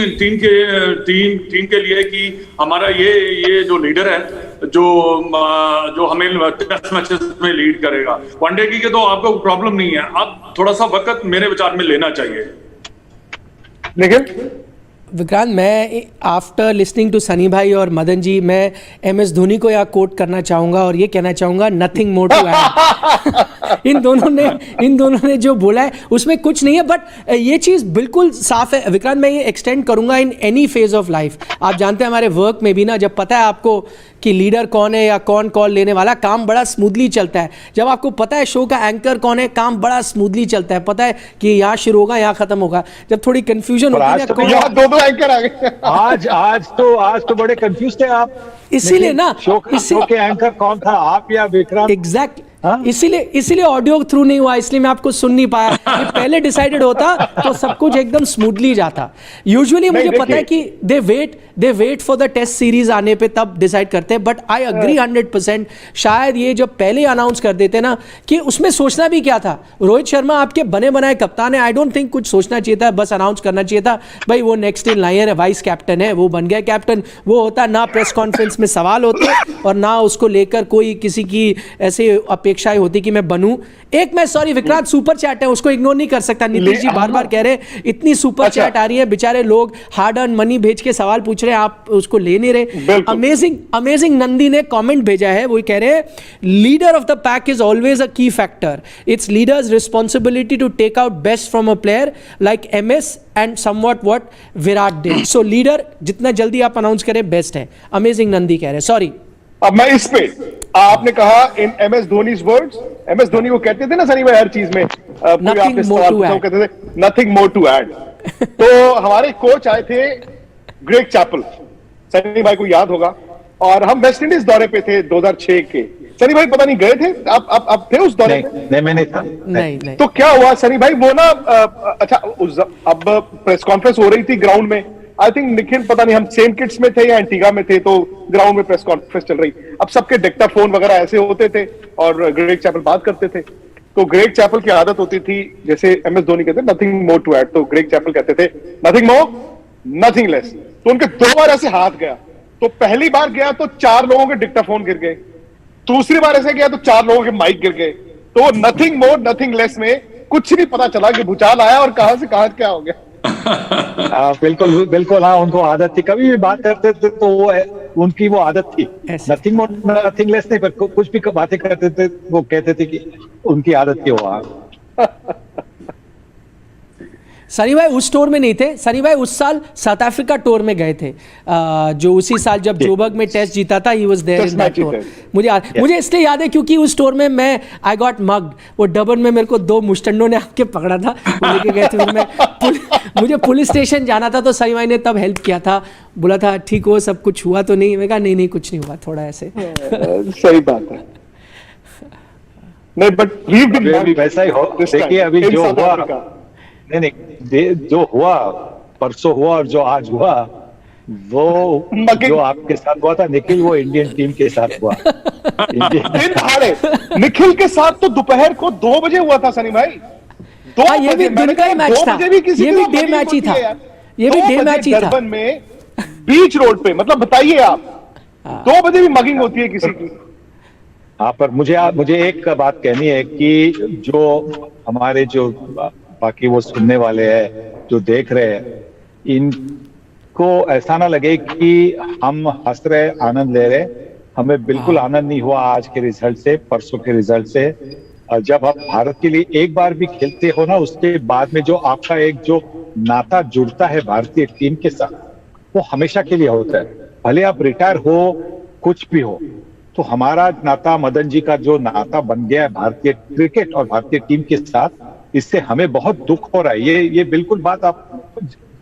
के लिए कि हमारा ये जो लीडर है जो हमें टेस्ट मैचेस में लीड करेगा। वनडे की तो आपको प्रॉब्लम नहीं है, अब थोड़ा सा वक्त मेरे विचार में लेना चाहिए। लेकिन विक्रांत, मैं आफ्टर लिसनिंग टू सनी भाई और मदन जी, मैं MS धोनी को यहाँ कोट करना चाहूँगा और ये कहना चाहूँगा नथिंग मोर टू ऐड। इन दोनों ने जो बोला है उसमें कुछ नहीं है, बट ये चीज़ बिल्कुल साफ है विक्रांत। मैं ये एक्सटेंड करूँगा in any phase of life. आप जानते हैं हमारे वर्क में भी ना, जब पता है आपको कि लीडर कौन है या कौन कॉल लेने वाला, काम बड़ा स्मूथली चलता है। जब आपको पता है शो का एंकर कौन है, काम बड़ा स्मूथली चलता है। पता है कि यहाँ शुरू होगा यहाँ खत्म होगा। जब थोड़ी कंफ्यूजन होती है ना, दो एंकर आ गए। आज तो बड़े कंफ्यूज थे आप, इसीलिए ना शो के एंकर कौन था, आप या विक्रांत? एग्जैक्ट इसीलिए ऑडियो थ्रू नहीं हुआ, इसलिए मैं आपको सुन नहीं पाया। ये पहले डिसाइडेड होता तो सब कुछ एकदम स्मूथली जाता। यूजुअली मुझे पता है कि they wait for the test series आने पे तब डिसाइड करते हैं, बट आई अग्री 100%। शायद ये जब पहले अनाउंस कर देते ना कि उसमें सोचना भी क्या था, रोहित शर्मा आपके बने बनाए कप्तान है, आई डोंट थिंक कुछ सोचना चाहिए था, बस अनाउंस करना चाहिए था भाई वो नेक्स्ट इन लाइन है, वाइस कैप्टन है, वो बन गया कैप्टन। वो होता ना प्रेस कॉन्फ्रेंस में सवाल होते और ना उसको लेकर कोई किसी की ऐसे अपेक्षाएं होती कि मैं बनूं। एक मैं सॉरी विक्रांत, सुपर चैट है उसको इग्नोर नहीं कर सकता। नीतीश जी बार बार कह रहे इतनी सुपर चैट आ रही है, बेचारे लोग हार्ड अर्न मनी भेज के सवाल पूछ रहे हैं, आप उसको ले नहीं रहे। अमेजिंग नंदी ने कमेंट भेजा है, वो कह रहे हैं leader of the pack is always a key factor, it's leader's responsibility to take out best from a player like MS and somewhat what Virat did. So leader जितना जल्दी आप अनाउंस करें बेस्ट है। अमेजिंग नंदी कह रहे, सॉरी। अब मैं इस पे आपने कहा इन MS Dhoni's words, MS Dhoni को कहते थे ना सनी भाई हर चीज में, नथिंग मोर टू ऐड, कहते थे नथिंग मोर टू ऐड। तो हमारे कोच आए थे ग्रेग चैपल, सनी भाई को याद होगा, और हम वेस्ट इंडीज दौरे पे थे 2006 के। सनी भाई पता नहीं गए थे आप थे उस दौरे पे? नहीं मैं नहीं था। नहीं। तो क्या हुआ सनी भाई, वो ना अच्छा अब प्रेस कॉन्फ्रेंस हो रही थी ग्राउंड में आई थिंक निखिल, पता नहीं हम सेम किट्स में थे या एंटीगा में थे, तो ग्राउंड में प्रेस कॉन्फ्रेंस चल रही, अब सबके डिक्टाफोन वगैरह ऐसे होते थे और ग्रेग चैपल बात करते थे। तो ग्रेग चैपल की आदत होती थी, जैसे MS धोनी कहते नथिंग मोर टू ऐड, तो ग्रेग चैपल कहते थे नथिंग मोर नथिंग लेस। तो उनके 2 बार ऐसे हाथ गया, तो पहली बार गया तो 4 लोगों के डिक्टाफोन गिर गए, दूसरी बार ऐसे गया तो 4 लोगों के माइक गिर गए। तो नथिंग मोर नथिंग लेस में कुछ नहीं पता चला कि भूचाल आया और कहां से कहां क्या हो गया। बिल्कुल बिल्कुल, हाँ उनको आदत थी, कभी भी बात करते थे तो वो उनकी वो आदत थी, नथिंग मोर नथिंग लेस नहीं, पर कुछ भी बातें करते थे वो कहते थे कि उनकी आदत थी वो। सनी भाई उस टूर में नहीं थे, सनी भाई उस साल साउथ अफ्रीका टूर में गए थे, जो उसी साल जब जोबर्ग में टेस्ट जीता था, he was there in that tour. मुझे इसलिए याद है क्योंकि उस टूर में मैं आई गॉट मग्ड, वो डबन में मेरे को 2 मुस्टंडों ने आके पकड़ा था, वो लेके गए थे, मुझे पुलिस स्टेशन जाना था, तो सनी भाई ने तब हेल्प किया था, बोला था ठीक हो, सब कुछ हुआ तो नहीं? मैं कहा नहीं कुछ नहीं हुआ, थोड़ा ऐसे। सही बात है। नहीं बट वैसा ही हो, देखिए अभी जो हुआ, नहीं जो हुआ परसों हुआ और जो आज हुआ, वो जो आपके साथ हुआ था निखिल, वो इंडियन टीम के साथ हुआ। निखिल के साथ तो दोपहर को 2 बजे हुआ था सनी भाई, 2 ये भी दिन का ही मैच था, ये भी डे मैच ही था, ये भी डे मैच ही था, डरबन में बीच रोड पे। मतलब बताइए आप, 2 बजे भी मगिंग होती है किसी की। हाँ, पर मुझे एक बात कहनी है कि जो हमारे जो बाकी वो सुनने वाले हैं, जो देख रहे हैं, इनको ऐसा ना लगे कि हम हंस रहे, आनंद ले रहे। हमें बिल्कुल आनंद नहीं हुआ आज के रिजल्ट से, परसों के रिजल्ट से। जब आप भारत के लिए एक बार भी खेलते हो ना, उसके बाद में जो आपका एक जो नाता जुड़ता है भारतीय टीम के साथ, वो हमेशा के लिए होता है। भले आप रिटायर हो, कुछ भी हो, तो हमारा नाता, मदन जी का जो नाता बन गया है भारतीय क्रिकेट और भारतीय टीम के साथ, इससे हमें बहुत दुख हो रहा है। ये बिल्कुल बात आप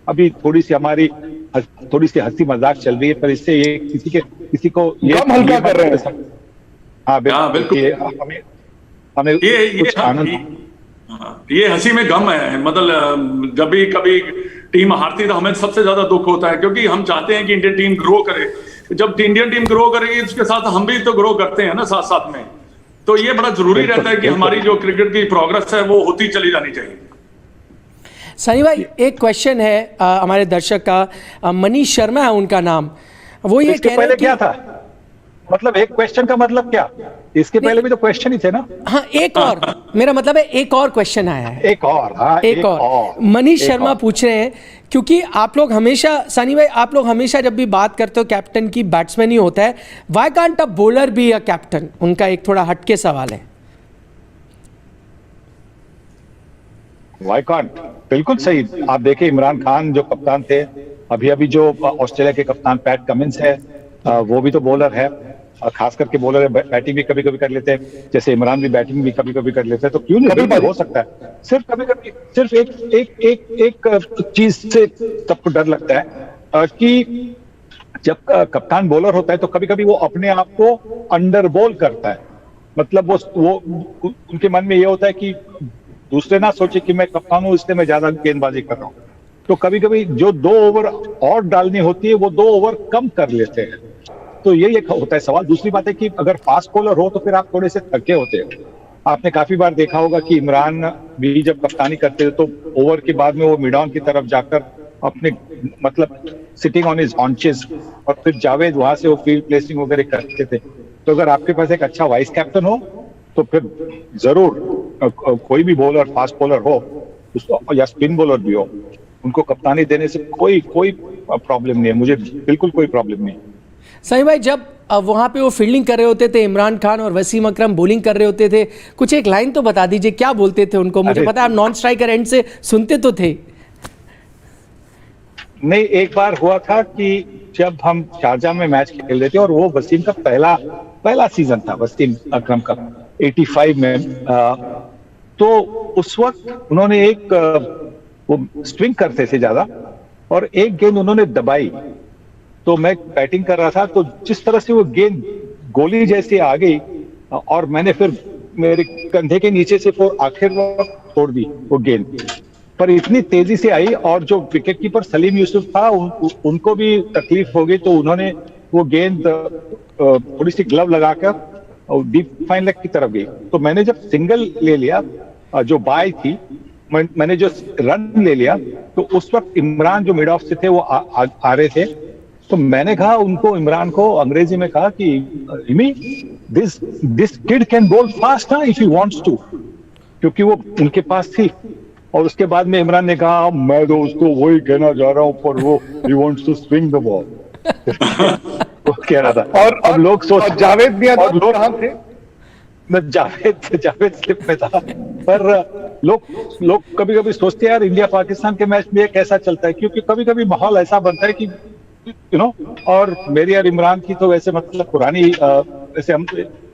अभी थोड़ी सी हंसी मजाक चल रही है, पर इससे ये किसी को ये हल्का कर रहे हैं। हाँ बिल्कुल, हमें ये हंसी में गम है। मतलब जब भी कभी टीम हारती तो हमें सबसे ज्यादा दुख होता है, क्योंकि हम चाहते हैं कि इंडियन टीम ग्रो करे। जब इंडियन टीम ग्रो करेगी, उसके साथ हम भी तो ग्रो करते हैं ना साथ साथ में। तो ये बड़ा जरूरी रहता है कि हमारी जो क्रिकेट की प्रोग्रेस है वो होती चली जानी चाहिए। सनी भाई एक क्वेश्चन है हमारे दर्शक का, मनीष शर्मा है उनका नाम, वो ये कह रहे हैं कि क्या था, मतलब एक क्वेश्चन का मतलब क्या, इसके पहले भी तो क्वेश्चन ही थे ना। हाँ, एक और मेरा मतलब है एक और क्वेश्चन आया है, एक और मनीष शर्मा पूछ रहे हैं, क्योंकि आप लोग हमेशा, सनी भाई आप लोग हमेशा जब भी बात करते हो कैप्टन की, बैट्समैन ही होता है, why can't a bowler be a captain? उनका एक थोड़ा हटके सवाल है। व्हाई कांट, बिल्कुल सही। आप देखिए इमरान खान जो कप्तान थे, अभी जो ऑस्ट्रेलिया के कप्तान पैट कमिंस है, वो भी तो बॉलर है, खास करके बॉलर है, बैटिंग भी कभी कभी कर लेते हैं, जैसे इमरान भी बैटिंग भी कभी कभी कर लेते हैं। तो क्यों नहीं हो सकता है। सिर्फ कभी कभी सिर्फ एक चीज से सबको डर लगता है कि जब कप्तान बॉलर होता है तो कभी कभी वो अपने आप को अंडर बॉल करता है। मतलब वो उनके मन में ये होता है कि दूसरे ना सोचे कि मैं कप्तान हूं इसलिए मैं ज्यादा गेंदबाजी कर रहा हूं। तो कभी कभी जो 2 ओवर और डालनी होती है वो 2 ओवर कम कर लेते हैं। तो ये एक होता है सवाल। दूसरी बात है कि अगर फास्ट बॉलर हो तो फिर आप थोड़े से थके होते हैं। आपने काफी बार देखा होगा कि इमरान भी जब कप्तानी करते थे तो ओवर के बाद में वो मिड ऑन की तरफ जाकर अपने मतलब सिटिंग ऑन हिज हॉन्चेस, और फिर जावेद वहां से वो फील्ड प्लेसिंग वगैरह करते थे। तो अगर आपके पास एक अच्छा वाइस कैप्टन हो तो फिर जरूर कोई भी बॉलर, फास्ट बॉलर हो उसको, या स्पिन बॉलर भी हो, उनको कप्तानी देने से कोई प्रॉब्लम नहीं है, मुझे बिल्कुल कोई प्रॉब्लम नहीं। सही भाई, जब वहाँ पे वो फील्डिंग कर रहे होते थे, इमरान खान और वसीम अकरम बॉलिंग कर रहे होते थे, कुछ एक लाइन तो बता दीजिए, क्या बोलते थे उनको? मुझे पता है आप नॉन स्ट्राइकर एंड से सुनते तो थे। नहीं, एक बार हुआ था कि जब हम शारजाह में मैच खेल रहे थे और वो वसीम का पहला सीजन था, वसीम अकरम का 85 में, तो उस वक्त उन्होंने एक वो स्विंग करते थे ज्यादा, और एक गेंद उन्होंने दबाई। तो मैं बैटिंग कर रहा था, तो जिस तरह से वो गेंद गोली जैसी आ गई, और मैंने फिर मेरे कंधे के नीचे से आखिर वक्त छोड़ दी वो गेंद। पर इतनी तेजी से आई, और जो विकेट कीपर सलीम यूसुफ था उनको भी तकलीफ हो गई, तो उन्होंने वो गेंद थोड़ी सी ग्लव लगाकर और डीप फाइन लेग की तरफ गई। तो मैंने जब सिंगल ले लिया, जो बाय थी, मैंने जो रन ले लिया, तो उस वक्त इमरान जो मिड ऑफ से थे वो आ रहे थे। तो मैंने कहा उनको, इमरान को अंग्रेजी में कहा कि Emmy, this kid can ball fast ना इफ ही वांट्स टू, क्योंकि वो उनके पास थी। और उसके बाद में इमरान ने कहा मैं तो उसको वही कहना चाह रहा हूं, पर वो he wants to swing the ball. वो कह रहा था। और अब लोग सोच, जावेद भी कहां थे? जावेद स्लिप में था। पर लोग कभी कभी सोचते हैं यार इंडिया पाकिस्तान के मैच में ये कैसा चलता है, क्योंकि कभी कभी माहौल ऐसा बनता है कि और मेरी और इमरान की तो वैसे मतलब पुरानी, वैसे हम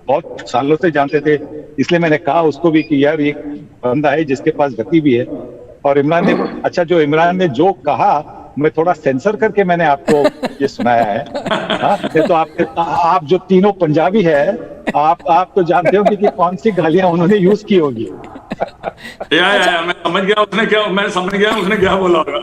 बहुत सालों से जानते थे, इसलिए मैंने कहा उसको भी कि यार ये बंदा है जिसके पास गति भी है। और इमरान ने, अच्छा जो इमरान ने जो कहा, मैं थोड़ा सेंसर करके मैंने आपको ये सुनाया है। ये तो आप जो तीनों पंजाबी है, आप तो जानते हो कि कौन सी गालियां उन्होंने यूज की होगी। मैं समझ गया उसने क्या बोला होगा।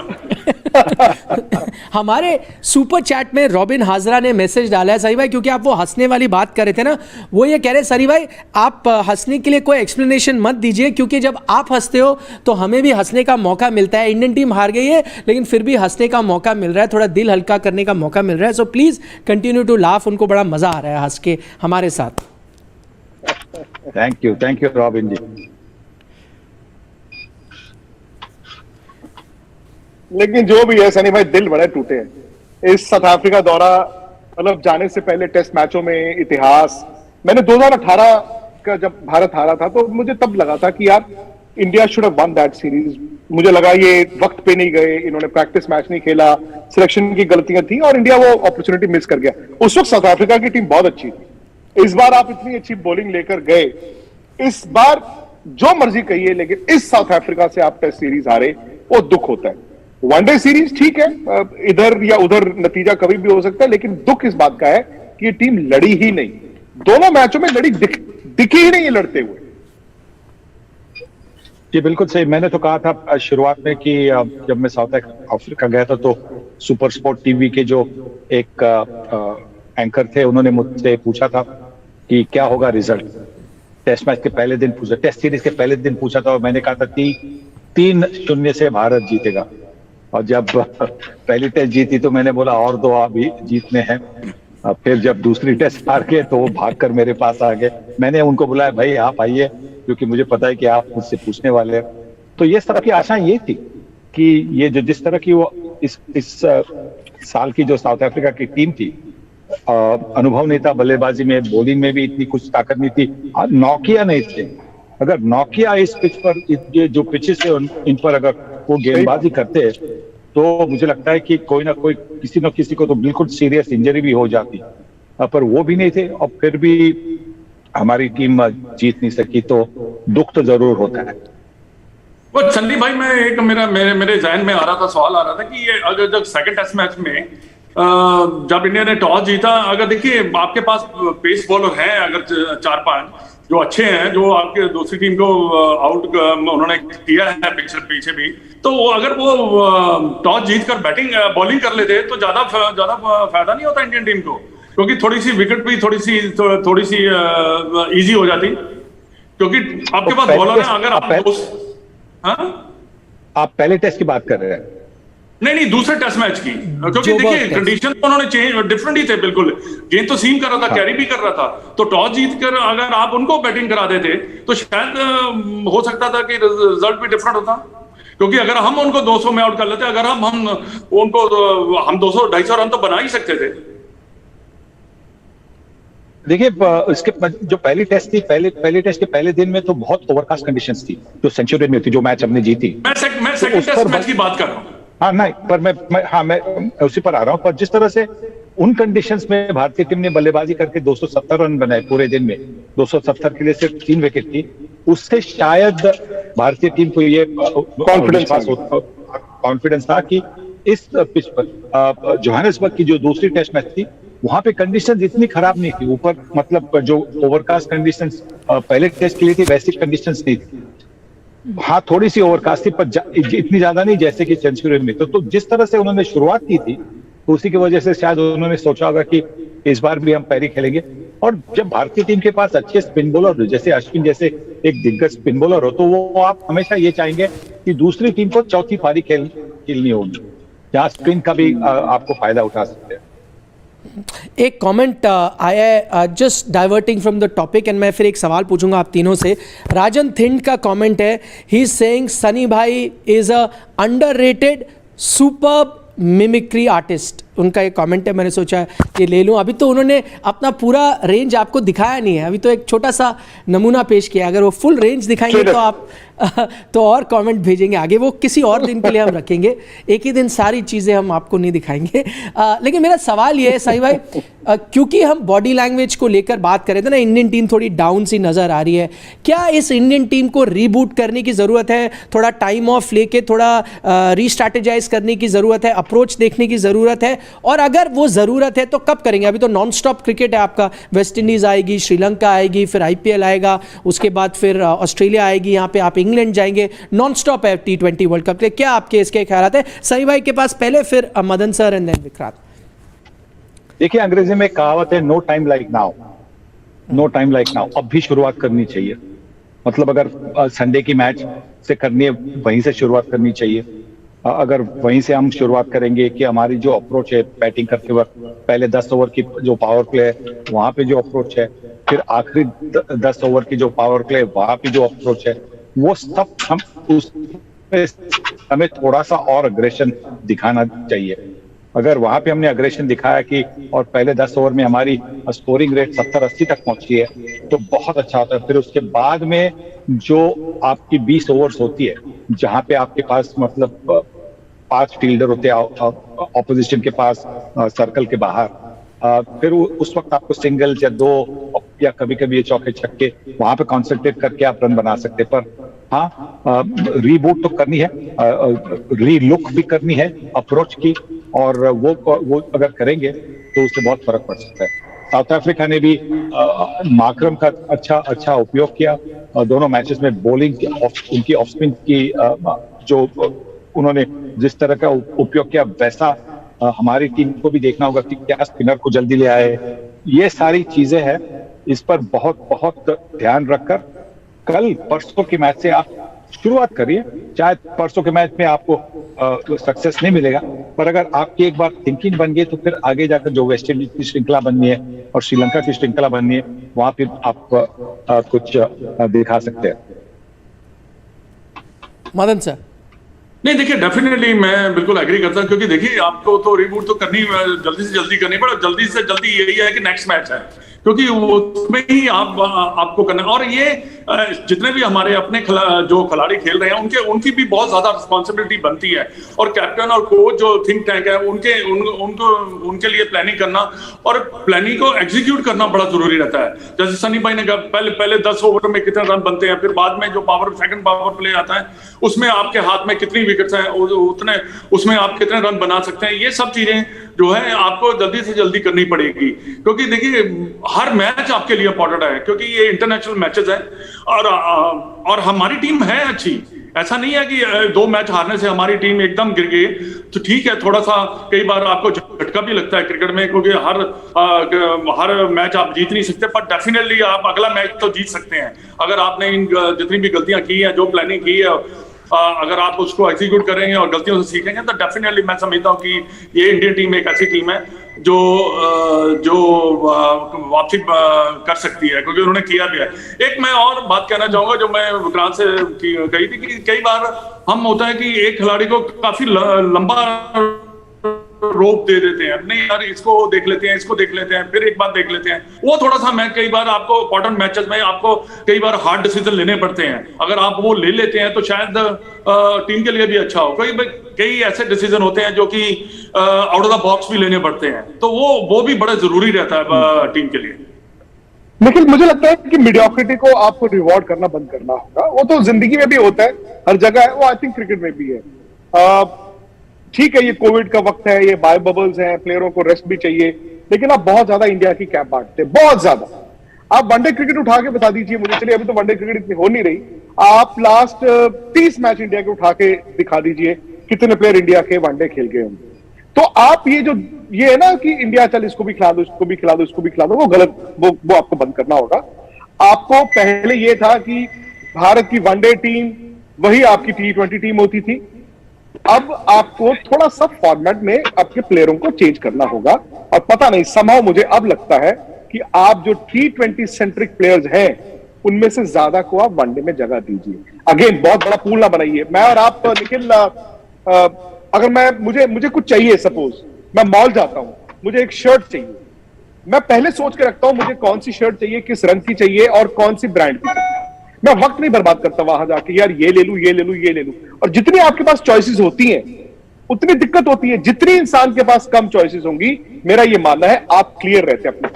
हमारे सुपर चैट में रॉबिन हाजरा ने मैसेज डाला है सनी भाई, क्योंकि आप वो हंसने वाली बात कर रहे थे ना, वो ये कह रहे सनी भाई आप हंसने के लिए कोई एक्सप्लेनेशन मत दीजिए, क्योंकि जब आप हंसते हो तो हमें भी हंसने का मौका मिलता है। इंडियन टीम हार गई है लेकिन फिर भी हंसने का मौका मिल रहा है, थोड़ा दिल हल्का करने का मौका मिल रहा है। So please continue to laugh, उनको बड़ा मजा आ रहा है हंस के हमारे साथ। थैंक यू रॉबिन जी। लेकिन जो भी है सनी भाई, दिल बड़े टूटे हैं इस साउथ अफ्रीका दौरा। मतलब जाने से पहले टेस्ट मैचों में इतिहास, मैंने 2018 का जब भारत हारा था तो मुझे तब लगा था कि यार India should have one that series. मुझे लगा ये वक्त पे नहीं गए, इन्होंने प्रैक्टिस मैच नहीं खेला, सिलेक्शन की गलतियां थी और इंडिया वो अपॉर्चुनिटी मिस कर गया। उस वक्त साउथ अफ्रीका की टीम बहुत अच्छी थी। इस बार आप इतनी अच्छी बॉलिंग लेकर गए, इस बार जो मर्जी कहिए, लेकिन इस साउथ अफ्रीका से आप टेस्ट सीरीज हारे, वो दुख होता है। वनडे सीरीज ठीक है, इधर या उधर नतीजा कभी भी हो सकता है, लेकिन दुख इस बात का है कि ये टीम लड़ी ही नहीं, दोनों मैचों में लड़ी दिखी ही नहीं है लड़ते हुए। जी बिल्कुल सही। मैंने तो कहा था शुरुआत में कि जब मैं साउथ अफ्रीका गया था तो सुपर स्पोर्ट टीवी के जो एक एंकर थे, उन्होंने मुझसे पूछा था कि क्या होगा रिजल्ट, टेस्ट मैच के पहले दिन पूछा, टेस्ट सीरीज के पहले दिन पूछा था, और मैंने कहा था 3-0 से भारत जीतेगा। और जब पहली टेस्ट जीती तो मैंने बोला और 2 अभी जीतने हैं। फिर जब दूसरी टेस्ट हार गए तो वो भागकर मेरे पास आ गए। मैंने उनको बुलाया, भाई आप आइए, क्योंकि मुझे पता है कि आप मुझसे पूछने वाले हैं। तो ये सब की आशा ये थी कि ये जो जिस तरह की वो इस साल की जो साउथ अफ्रीका की टीम थी, अनुभव नहीं था बल्लेबाजी में, बॉलिंग में भी इतनी कुछ ताकत नहीं थी, नौकिया नहीं थे। अगर नौकिया इस पिच पर, ये जो पिचेस है इन पर अगर वो गेंदबाजी करते तो मुझे लगता है कि कोई ना कोई, किसी न किसी को तो बिल्कुल सीरियस इंजरी भी हो जाती, पर वो भी नहीं थे और फिर भी हमारी टीम जीत नहीं सकी। तो दुख तो जरूर होता है। वो संदीप भाई, मैं एक मेरे जहन में आ रहा था, सवाल आ रहा था कि ये अगर जब सेकंड टेस्ट मैच में जब इंडिया ने टॉस जीता, अगर देखिए आपके पास पेस बॉलर हैं अगर 4-5 जो अच्छे हैं, जो आपके दूसरी टीम को आउट उन्होंने किया है पीछे भी, तो अगर वो टॉस जीतकर बॉलिंग कर लेते तो ज्यादा फायदा नहीं होता इंडियन टीम को, क्योंकि थोड़ी सी विकेट भी थोड़ी सी इजी हो जाती, क्योंकि आपके पास बॉलर है। अगर आप पहले टेस्ट की बात कर रहे हैं? नहीं, दूसरे टेस्ट मैच की, क्योंकि देखिए कंडीशन तो उन्होंने चेंज डिफरेंट ही थे बिल्कुल। गेंद तो सीम कर रहा था, कैरी भी कर रहा था, तो टॉस जीतकर अगर आप उनको बैटिंग करा देते तो शायद हो सकता था कि रिजल्ट भी डिफरेंट होता, क्योंकि अगर हम उनको 200 में आउट कर लेते, अगर हम उनको 200-250 रन तो बना ही सकते थे। देखिए इसके जो पहली टेस्ट थी, पहले टेस्ट के पहले दिन में तो बहुत ओवरकास्ट कंडीशंस थी जो सेंचुरी में थी, जो मैच हमने जीती। मैं सेकंड टेस्ट मैच की बात कर रहा हूँ। हाँ नहीं, पर मैं उसी पर आ रहा हूँ। पर जिस तरह से उन कंडीशंस में भारतीय टीम ने बल्लेबाजी करके 270 रन बनाए पूरे दिन में, 270 के लिए सिर्फ 3 विकेट थी, उससे शायद भारतीय टीम को ये कॉन्फिडेंस था कि इस पिच पर जोहानिसबर्ग की जो दूसरी टेस्ट मैच थी, वहां पे कंडीशंस इतनी खराब नहीं थी। ऊपर मतलब जो ओवरकास्ट कंडीशंस पहले टेस्ट के लिए थी, वैसी कंडीशंस नहीं थी। हाँ, थोड़ी सी ओवरकास्ट थी, पर इतनी ज्यादा नहीं जैसे कि सेंचुरी में। तो जिस तरह से उन्होंने शुरुआत की थी, तो उसी की वजह से शायद उन्होंने सोचा होगा कि इस बार भी हम पैरी खेलेंगे। और जब भारतीय टीम के पास अच्छे स्पिन बॉलर जैसे अश्विन जैसे एक दिग्गज स्पिन बॉलर हो, तो वो आप हमेशा ये चाहेंगे कि दूसरी टीम को चौथी पारी खेलनी होगी, जहां स्पिन का भी आपको फायदा उठा सकते हैं। एक कमेंट आया है, just diverting from the topic, and मैं फिर एक सवाल पूछूंगा आप तीनों से। राजन थिंड का कमेंट है, ही इज सेइंग सनी भाई is a underrated superb mimicry artist. उनका एक कमेंट है, मैंने सोचा ये ले लूं। अभी तो उन्होंने अपना पूरा रेंज आपको दिखाया नहीं है, अभी तो एक छोटा सा नमूना पेश किया। अगर वो फुल रेंज दिखाएंगे तो आप तो और कमेंट भेजेंगे आगे, वो किसी और दिन के लिए हम रखेंगे। एक ही दिन सारी चीज़ें हम आपको नहीं दिखाएंगे। लेकिन मेरा सवाल ये है साई भाई, क्योंकि हम बॉडी लैंग्वेज को लेकर बात कर रहे थे ना, इंडियन टीम थोड़ी डाउन सी नज़र आ रही है। क्या इस इंडियन टीम को रीबूट करने की ज़रूरत है? थोड़ा टाइम ऑफ लेके थोड़ा रीस्ट्रैटेजाइज करने की ज़रूरत है, अप्रोच देखने की ज़रूरत है? और अगर वो ज़रूरत है तो कब करेंगे? अभी तो नॉन स्टॉप क्रिकेट है आपका, वेस्ट इंडीज़ आएगी, श्रीलंका आएगी, फिर IPL आएगा, उसके बाद फिर ऑस्ट्रेलिया आएगी, यहाँ पे आप इंग्लैंड जाएंगे, नॉन स्टॉप है T20 वर्ल्ड कप के लिए। क्या आपके इसके ख्याल है? सही भाई के पास पहले, फिर Madan sir and then Vikrant. देखिए, अंग्रेजी में कहावत है, no time like now, no time like now. अब भी शुरुआत करनी चाहिए। मतलब अगर संडे की मैच से करनी है, वहीं से शुरुआत करनी चाहिए। अगर वहीं से हम शुरुआत करेंगे कि हमारी जो अप्रोच है बैटिंग करते वक्त, पहले 10 ओवर की जो पावर प्ले है वहां पे जो अप्रोच है, फिर आखिरी 10 ओवर की जो पावर प्ले है वहां पे जो अप्रोच है, वो सब हमें थोड़ा सा और अग्रेशन दिखाना चाहिए। अगर वहां पे हमने अग्रेशन दिखाया कि और पहले 10 ओवर में हमारी स्कोरिंग रेट 70-80 तक पहुंची है, तो बहुत अच्छा होता है। फिर उसके बाद में जो आपकी 20 ओवर्स होती है, जहां पे आपके पास मतलब 5 फील्डर होते हैं ऑपोजिशन के पास सर्कल के बाहर, फिर उस वक्त आपको सिंगल या 2 या कभी कभी ये चौके छक्के वहां पे कॉन्सेंट्रेट करके आप रन बना सकते। पर हाँ, रीबूट तो करनी है, रीलुक भी करनी है अप्रोच की, और वो अगर करेंगे तो उससे बहुत फर्क पड़ सकता है। साउथ अफ्रीका ने भी मार्करम का अच्छा उपयोग किया दोनों मैचेस में। बॉलिंग उनकी ऑफ स्पिन की जो उन्होंने जिस तरह का उपयोग किया, वैसा हमारी टीम को भी देखना होगा कि क्या स्पिनर को जल्दी ले आए। ये सारी चीजें हैं, इस पर बहुत बहुत ध्यान रखकर कल परसों के मैच से आप शुरुआत करिए। चाहे परसों के मैच में आपको सक्सेस नहीं मिलेगा, पर अगर आपकी एक बार थिंकिंग बन गई तो फिर आगे जाकर जो वेस्ट इंडीज की श्रृंखला बननी है और श्रीलंका की श्रृंखला बननी है, वहां फिर आप कुछ दिखा सकते हैं। मदन सर। नहीं, देखिए, डेफिनेटली मैं बिल्कुल एग्री करता हूं, क्योंकि देखिए आपको तो रिबूट तो करनी, जल्दी से जल्दी करनी पड़े। जल्दी से जल्दी यही है कि नेक्स्ट मैच है, क्योंकि उसमें ही आपको करना। और ये जितने भी हमारे अपने जो खिलाड़ी खेल रहे हैं, उनकी भी बहुत ज्यादा रिस्पॉन्सिबिलिटी बनती है। और कैप्टन और कोच जो थिंक टैंक है, उनके लिए प्लानिंग करना और प्लानिंग को एग्जीक्यूट करना बड़ा जरूरी रहता है। जैसे सनी भाई ने कहा, पहले 10 ओवर में कितने रन बनते हैं, फिर बाद में जो सेकंड पावर प्ले आता है उसमें आपके हाथ में कितनी विकेट्स हैं, उतने उसमें आप कितने रन बना सकते हैं। ये सब चीजें जो है आपको जल्दी से जल्दी करनी पड़ेगी, क्योंकि देखिए हर मैच आपके लिए इंपॉर्टेंट है, क्योंकि ये इंटरनेशनल मैचेस हैं। और हमारी टीम है अच्छी, ऐसा नहीं है कि 2 मैच हारने से हमारी टीम एकदम गिर गई। तो ठीक है, थोड़ा सा कई बार आपको झटका भी लगता है क्रिकेट में, क्योंकि हर मैच आप जीत नहीं सकते, पर डेफिनेटली आप अगला मैच तो जीत सकते हैं अगर आपने जितनी भी गलतियां की है, जो प्लानिंग की है, अगर आप उसको एग्जीक्यूट करेंगे और गलतियों से सीखेंगे, तो डेफिनेटली मैं समझता हूँ कि ये इंडियन टीम एक ऐसी टीम है जो वापसी कर सकती है, क्योंकि उन्होंने किया भी है। एक मैं और बात कहना चाहूंगा जो मैं विक्रांत से कही थी, कि कई बार हम होता है कि एक खिलाड़ी को काफी लंबा रोप दे देते हैं, नहीं यार इसको देख लेते हैं, इसको देख लेते हैं, फिर एक बार देख लेते हैं। वो थोड़ा सा कई बार आपको इंपॉर्टेंट मैचेस में आपको कई बार हार्ड डिसीजन लेने पड़ते हैं। अगर आप वो ले लेते हैं तो शायद टीम के लिए भी अच्छा हो। कई ऐसे डिसीजन होते हैं जो कि आउट ऑफ द बॉक्स भी लेने पड़ते हैं, तो वो भी बड़ा जरूरी रहता है टीम के लिए। लेकिन मुझे लगता है कि मीडियोक्रिटी को आपको रिवॉर्ड करना बंद करना होगा। वो तो जिंदगी में भी होता है, हर जगह है, वो आई थिंक क्रिकेट में भी है। ठीक है, ये कोविड का वक्त है, ये बायो बबल्स हैं, प्लेयरों को रेस्ट भी चाहिए, लेकिन आप बहुत ज्यादा इंडिया की कैप बांटते हैं, बहुत ज्यादा। आप वनडे क्रिकेट उठा के बता दीजिए मुझे, चलिए अभी तो वनडे क्रिकेट इतनी हो नहीं रही, आप लास्ट 30 मैच इंडिया के उठा के दिखा दीजिए कितने प्लेयर इंडिया के वनडे खेल गए होंगे। तो आप ये है ना कि इंडिया चल इसको भी खिला दो, इसको भी खिला दो, इसको भी खिला दो, वो गलत, वो आपको बंद करना होगा। आपको पहले ये था कि भारत की वनडे टीम वही आपकी T20 टीम होती थी। अब आपको थोड़ा सा फॉर्मेट में आपके प्लेयरों को चेंज करना होगा। और पता नहीं, समहाउ मुझे अब लगता है कि आप जो T20 सेंट्रिक प्लेयर्स हैं उनमें से ज्यादा को आप वनडे में जगह दीजिए। अगेन बहुत बड़ा पूल ना बनाइए। मैं और आप निखिल, अगर मुझे कुछ चाहिए, सपोज मैं मॉल जाता हूं, मुझे एक शर्ट चाहिए, मैं पहले सोच के रखता हूं मुझे कौन सी शर्ट चाहिए, किस रंग की चाहिए और कौन सी ब्रांड की चाहिए। मैं वक्त नहीं बर्बाद करता वहां जाके यार ये ले लूं, ये ले लूं, ये ले लूं। और जितनी आपके पास चॉइसेस होती हैं उतनी दिक्कत होती है। जितनी इंसान के पास कम चॉइसेस होंगी, मेरा ये मानना है आप क्लियर रहते हैं अपने।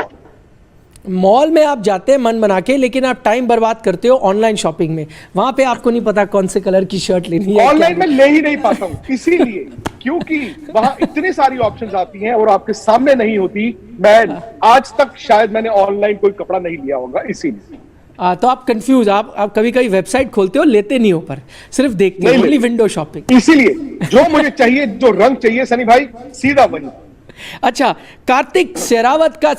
मॉल में आप जाते हैं मन बना के, लेकिन आप टाइम बर्बाद करते हो ऑनलाइन शॉपिंग में। वहां पे आपको नहीं पता कौन से कलर की शर्ट लेनी है। ऑनलाइन में ले ही नहीं पाता हूं इसीलिए, क्योंकि वहां इतनी सारी ऑप्शंस आती हैं और आपके सामने नहीं होती। मैं आज तक शायद मैंने ऑनलाइन कोई कपड़ा नहीं लिया होगा इसीलिए। तो आप कंफ्यूज, आप कभी कभी वेबसाइट खोलते हो, लेते नहीं हो, पर सिर्फ देखते हो, ओनली विंडो शॉपिंग। इसीलिए जो मुझे चाहिए, जो रंग चाहिए सनी भाई, सीधा वही। अच्छा, कार्तिक शेरावत का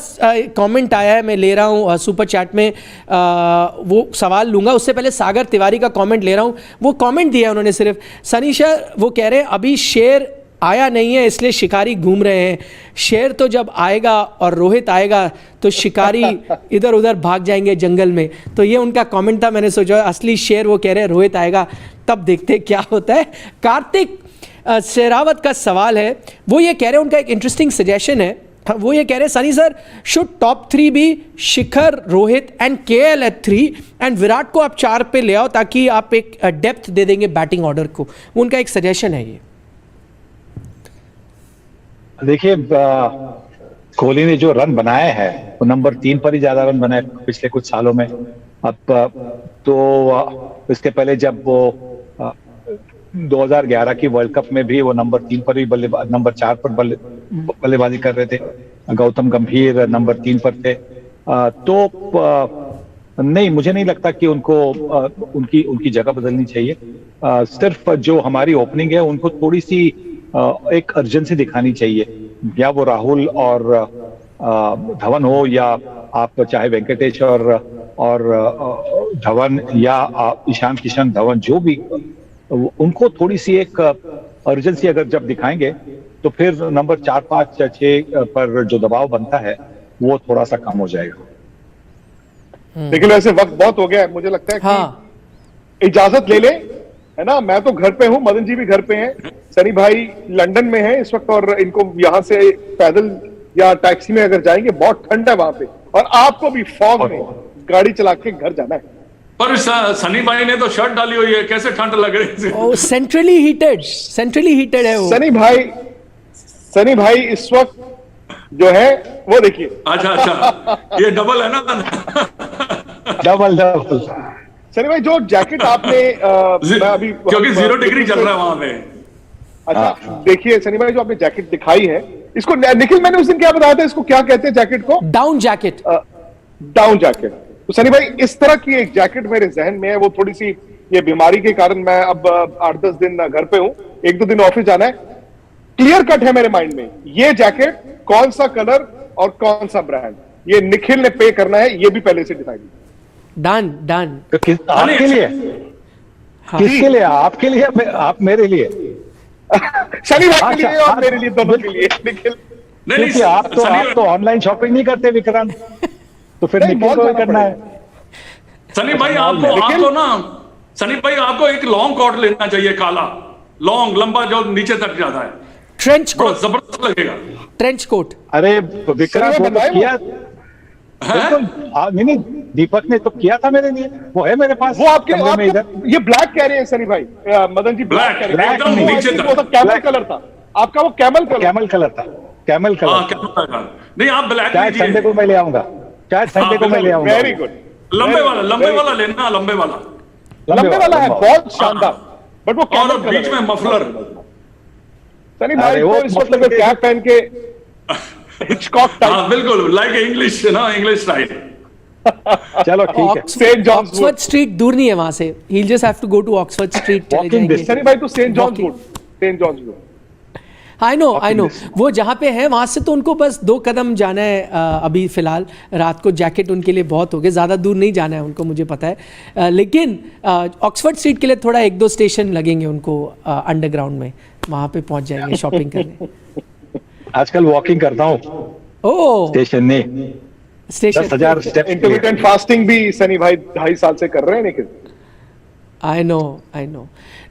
कमेंट आया है, मैं ले रहा हूँ सुपर चैट में, वो सवाल लूंगा। उससे पहले सागर तिवारी का कमेंट ले रहा हूँ। वो कमेंट दिया है उन्होंने सिर्फ, सनीशा वो कह रहे हैं अभी शेर आया नहीं है इसलिए शिकारी घूम रहे हैं। शेर तो जब आएगा और रोहित आएगा तो शिकारी इधर उधर भाग जाएंगे जंगल में। तो ये उनका कमेंट था। मैंने सोचा असली शेर वो कह रहे हैं रोहित आएगा, तब देखते क्या होता है। कार्तिक शेरावत का सवाल है, वो ये कह रहे हैं, उनका एक इंटरेस्टिंग सजेशन है। वो ये कह रहे हैं सनी सर, शुड टॉप 3 भी Shikhar, Rohit and KL at 3 and Virat को आप 4 पे ले आओ ताकि आप एक डेप्थ दे देंगे बैटिंग ऑर्डर को। उनका एक सजेशन है ये। देखिए, कोहली ने जो रन बनाए हैं वो नंबर 3 पर ही ज्यादा रन बनाए पिछले कुछ सालों में। अब तो इसके पहले जब वो 2011 की वर्ल्ड कप में भी वो नंबर 3 पर ही नंबर 4 पर बल्लेबाजी कर रहे थे। गौतम गंभीर नंबर 3 पर थे। तो नहीं, मुझे नहीं लगता कि उनको उनकी जगह बदलनी चाहिए। सिर्फ जो हमारी ओपनिंग है उनको थोड़ी सी एक अर्जेंसी दिखानी चाहिए। या वो राहुल और धवन हो, या आप चाहे वेंकटेश और धवन, या ईशान किशन धवन, जो भी, उनको थोड़ी सी एक अर्जेंसी अगर जब दिखाएंगे तो फिर नंबर 4, 5 या 6 पर जो दबाव बनता है वो थोड़ा सा कम हो जाएगा। लेकिन वैसे वक्त बहुत हो गया है, मुझे लगता है कि इजाजत ले ले, है ना। मैं तो घर पे हूँ, मदन जी भी घर पे हैं, सनी भाई लंदन में है इस वक्त, और इनको यहाँ से पैदल या टैक्सी में अगर जाएंगे बहुत ठंड है वहां पे, और आपको भी फॉग में गाड़ी चला के घर जाना है। पर सनी भाई ने तो शर्ट डाली हुई है, कैसे ठंड लग रही है? सेंट्रली हीटेड है वो। सनी भाई इस वक्त जो है वो देखिए। अच्छा, ये डबल है ना? डबल। सनी भाई जो जैकेट आपने मैं अभी, क्योंकि 0 डिग्री चल रहा है वहां पे। अच्छा देखिए सनी भाई, जो आपने जैकेट दिखाई है, इसको निखिल मैंने उस दिन क्या बताया था, इसको क्या कहते हैं जैकेट को? Down jacket. Down jacket. तो सनी भाई इस तरह की एक जैकेट मेरे जहन में है। वो थोड़ी सी ये बीमारी के कारण मैं अब 8-10 दिन घर पे हूं, 1-2 दिन ऑफिस जाना है। क्लियर कट है मेरे माइंड में ये जैकेट कौन सा कलर और कौन सा ब्रांड, ये निखिल ने पे करना है, ये भी पहले से डिसाइड। डन। तो आपके लिए? किसके लिए? आपके लिए? आप मेरे लिए? सनी भाई के लिए और मेरे लिए, दोनों के लिए। निखिल नहीं, आप तो ऑनलाइन शॉपिंग नहीं करते विक्रांत, तो फिर निखिल को करना है। सनी भाई आपको एक लॉन्ग कोट लेना चाहिए, काला लॉन्ग लंबा जो नीचे तक जाता है, ट्रेंच कोट, जबरदस्त लगेगा। Trench coat. अरे विक्रांत वो तो किया, नहीं दीपक ने तो किया था मेरे लिए, वो है मेरे पास। वो आपके ये ब्लैक कह रहे हैं सनी भाई, मदन जी ब्लैक कह रहे हैं। एकदम नीचे तक। वो तो कैमल कलर था आपका, वो कैमल कलर था। Camel colour. नहीं, आप ब्लैक शायद संडे को मैं ले आऊंगा, वेरी गुड। लंबे वाला लेना, लंबे वाला है, बहुत शानदार। बट वो और बीच में मफलर। सनी भाई वो इस वक्त कैप पहन के हिचकॉक टाइप। बिल्कुल लाइक इंग्लिश स्टाइल। चलो ठीक है। सेंट जॉन्स ऑक्सफोर्ड स्ट्रीट दूर नहीं है वहां से, he'll just have to go to Oxford Street चले Walking जाएंगे। distance। सनी भाई तो Saint John's Walking। Wood, Saint John's Wood. I know वो जहाँ पे है वहां से तो उनको बस 2 कदम जाना है। अभी फिलहाल रात को जैकेट उनके लिए बहुत हो गए, ज़्यादा दूर नहीं जाना है उनको, मुझे पता है। लेकिन ऑक्सफोर्ड स्ट्रीट के लिए थोड़ा 1-2 स्टेशन लगेंगे उनको अंडरग्राउंड में, वहाँ पे पहुँच जाएंगे शॉपिंग करने। आजकल वॉकिंग करता हूँ ओह स्टेशन में, स्टेशन 10,000 स्टेप्स। इंटरमिटेंट फास्टिंग भी सनी भाई 2.5 साल से कर रहे हैं, लेकिन आई नो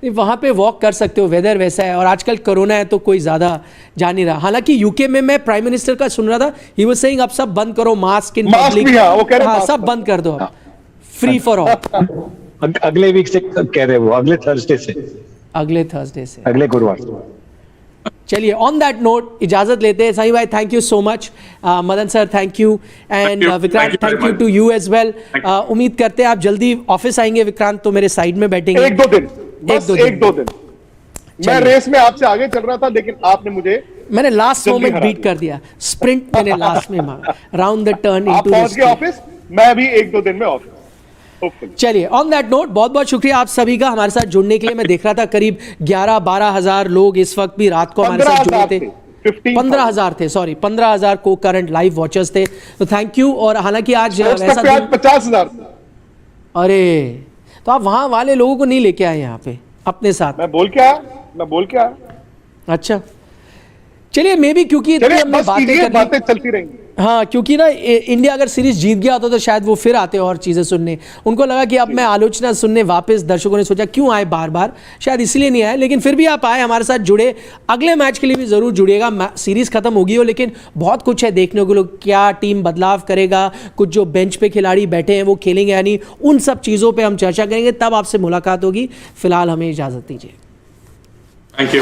वहाँ पे वॉक कर सकते हो, वेदर वैसा है और आजकल कोरोना है तो कोई ज़्यादा जा नहीं रहा। हालांकि यूके में मैं प्राइम मिनिस्टर का सुन रहा था, ही वाज सेइंग अब सब बंद करो, मास्क इन मास्क पब्लिक, भी, हाँ, वो कह रहे हैं मास्क सब बंद कर दो अब, फ्री फॉर ऑल। अगले वीक से कह रहे वो, अगले थर्सडे से, अगले थर्सडे से। अगले गुरुवार। चलिए ऑन दैट नोट इजाजत लेते हैं। सही भाई thank you so much, Madan sir thank you, and you. Vikrant Thank you very thank you much. To you as well. उम्मीद करते हैं आप जल्दी ऑफिस आएंगे विक्रांत, तो मेरे साइड में बैठेंगे। 1-2 दिन, बस 1-2 दिन। मैं रेस में आपसे आगे चल रहा था, लेकिन आपने मुझे, मैंने लास्ट जल्दी मोमेंट हरा बीट कर दिया, स्प्रिंट मैंने लास्ट में मारा, राउंड द टर्न आप इनटू पहुंच गए ऑफिस, मैं भी 1-2 दिन में ऑफिस। चलिए ऑन दैट नोट बहुत बहुत शुक्रिया आप सभी का हमारे साथ जुड़ने के लिए। मैं देख रहा था करीब 11-12 हजार लोग इस वक्त भी रात को हमारे साथ जुड़े थे। 15,000 थे, सॉरी 15,000 को करंट लाइव वॉचर्स थे, तो थैंक यू। और हालांकि आज वैसा दिन, 50,000। अरे तो आप वहां वाले लोगों को नहीं लेके आए यहाँ पे अपने साथ? मैं बोल के आया। अच्छा चलिए, मे बी क्योंकि इतनी चलिए हमने बस बातें कीजिए, कर ली, बातें चलती रहेंगी। हाँ क्योंकि ना इंडिया अगर सीरीज जीत गया होता तो शायद वो फिर आते और चीज़ें सुनने। उनको लगा कि अब मैं आलोचना सुनने वापस, दर्शकों ने सोचा क्यों आए बार बार, शायद इसीलिए नहीं आए। लेकिन फिर भी आप आए, हमारे साथ जुड़े। अगले मैच के लिए भी ज़रूर जुड़िएगा। सीरीज खत्म होगी हो, लेकिन बहुत कुछ है देखने को, लोग क्या टीम बदलाव करेगा, कुछ जो बेंच पे खिलाड़ी बैठे हैं वो खेलेंगे या नहीं, उन सब चीज़ों पर हम चर्चा करेंगे, तब आपसे मुलाकात होगी। फिलहाल हमें इजाज़त दीजिए। Thank you.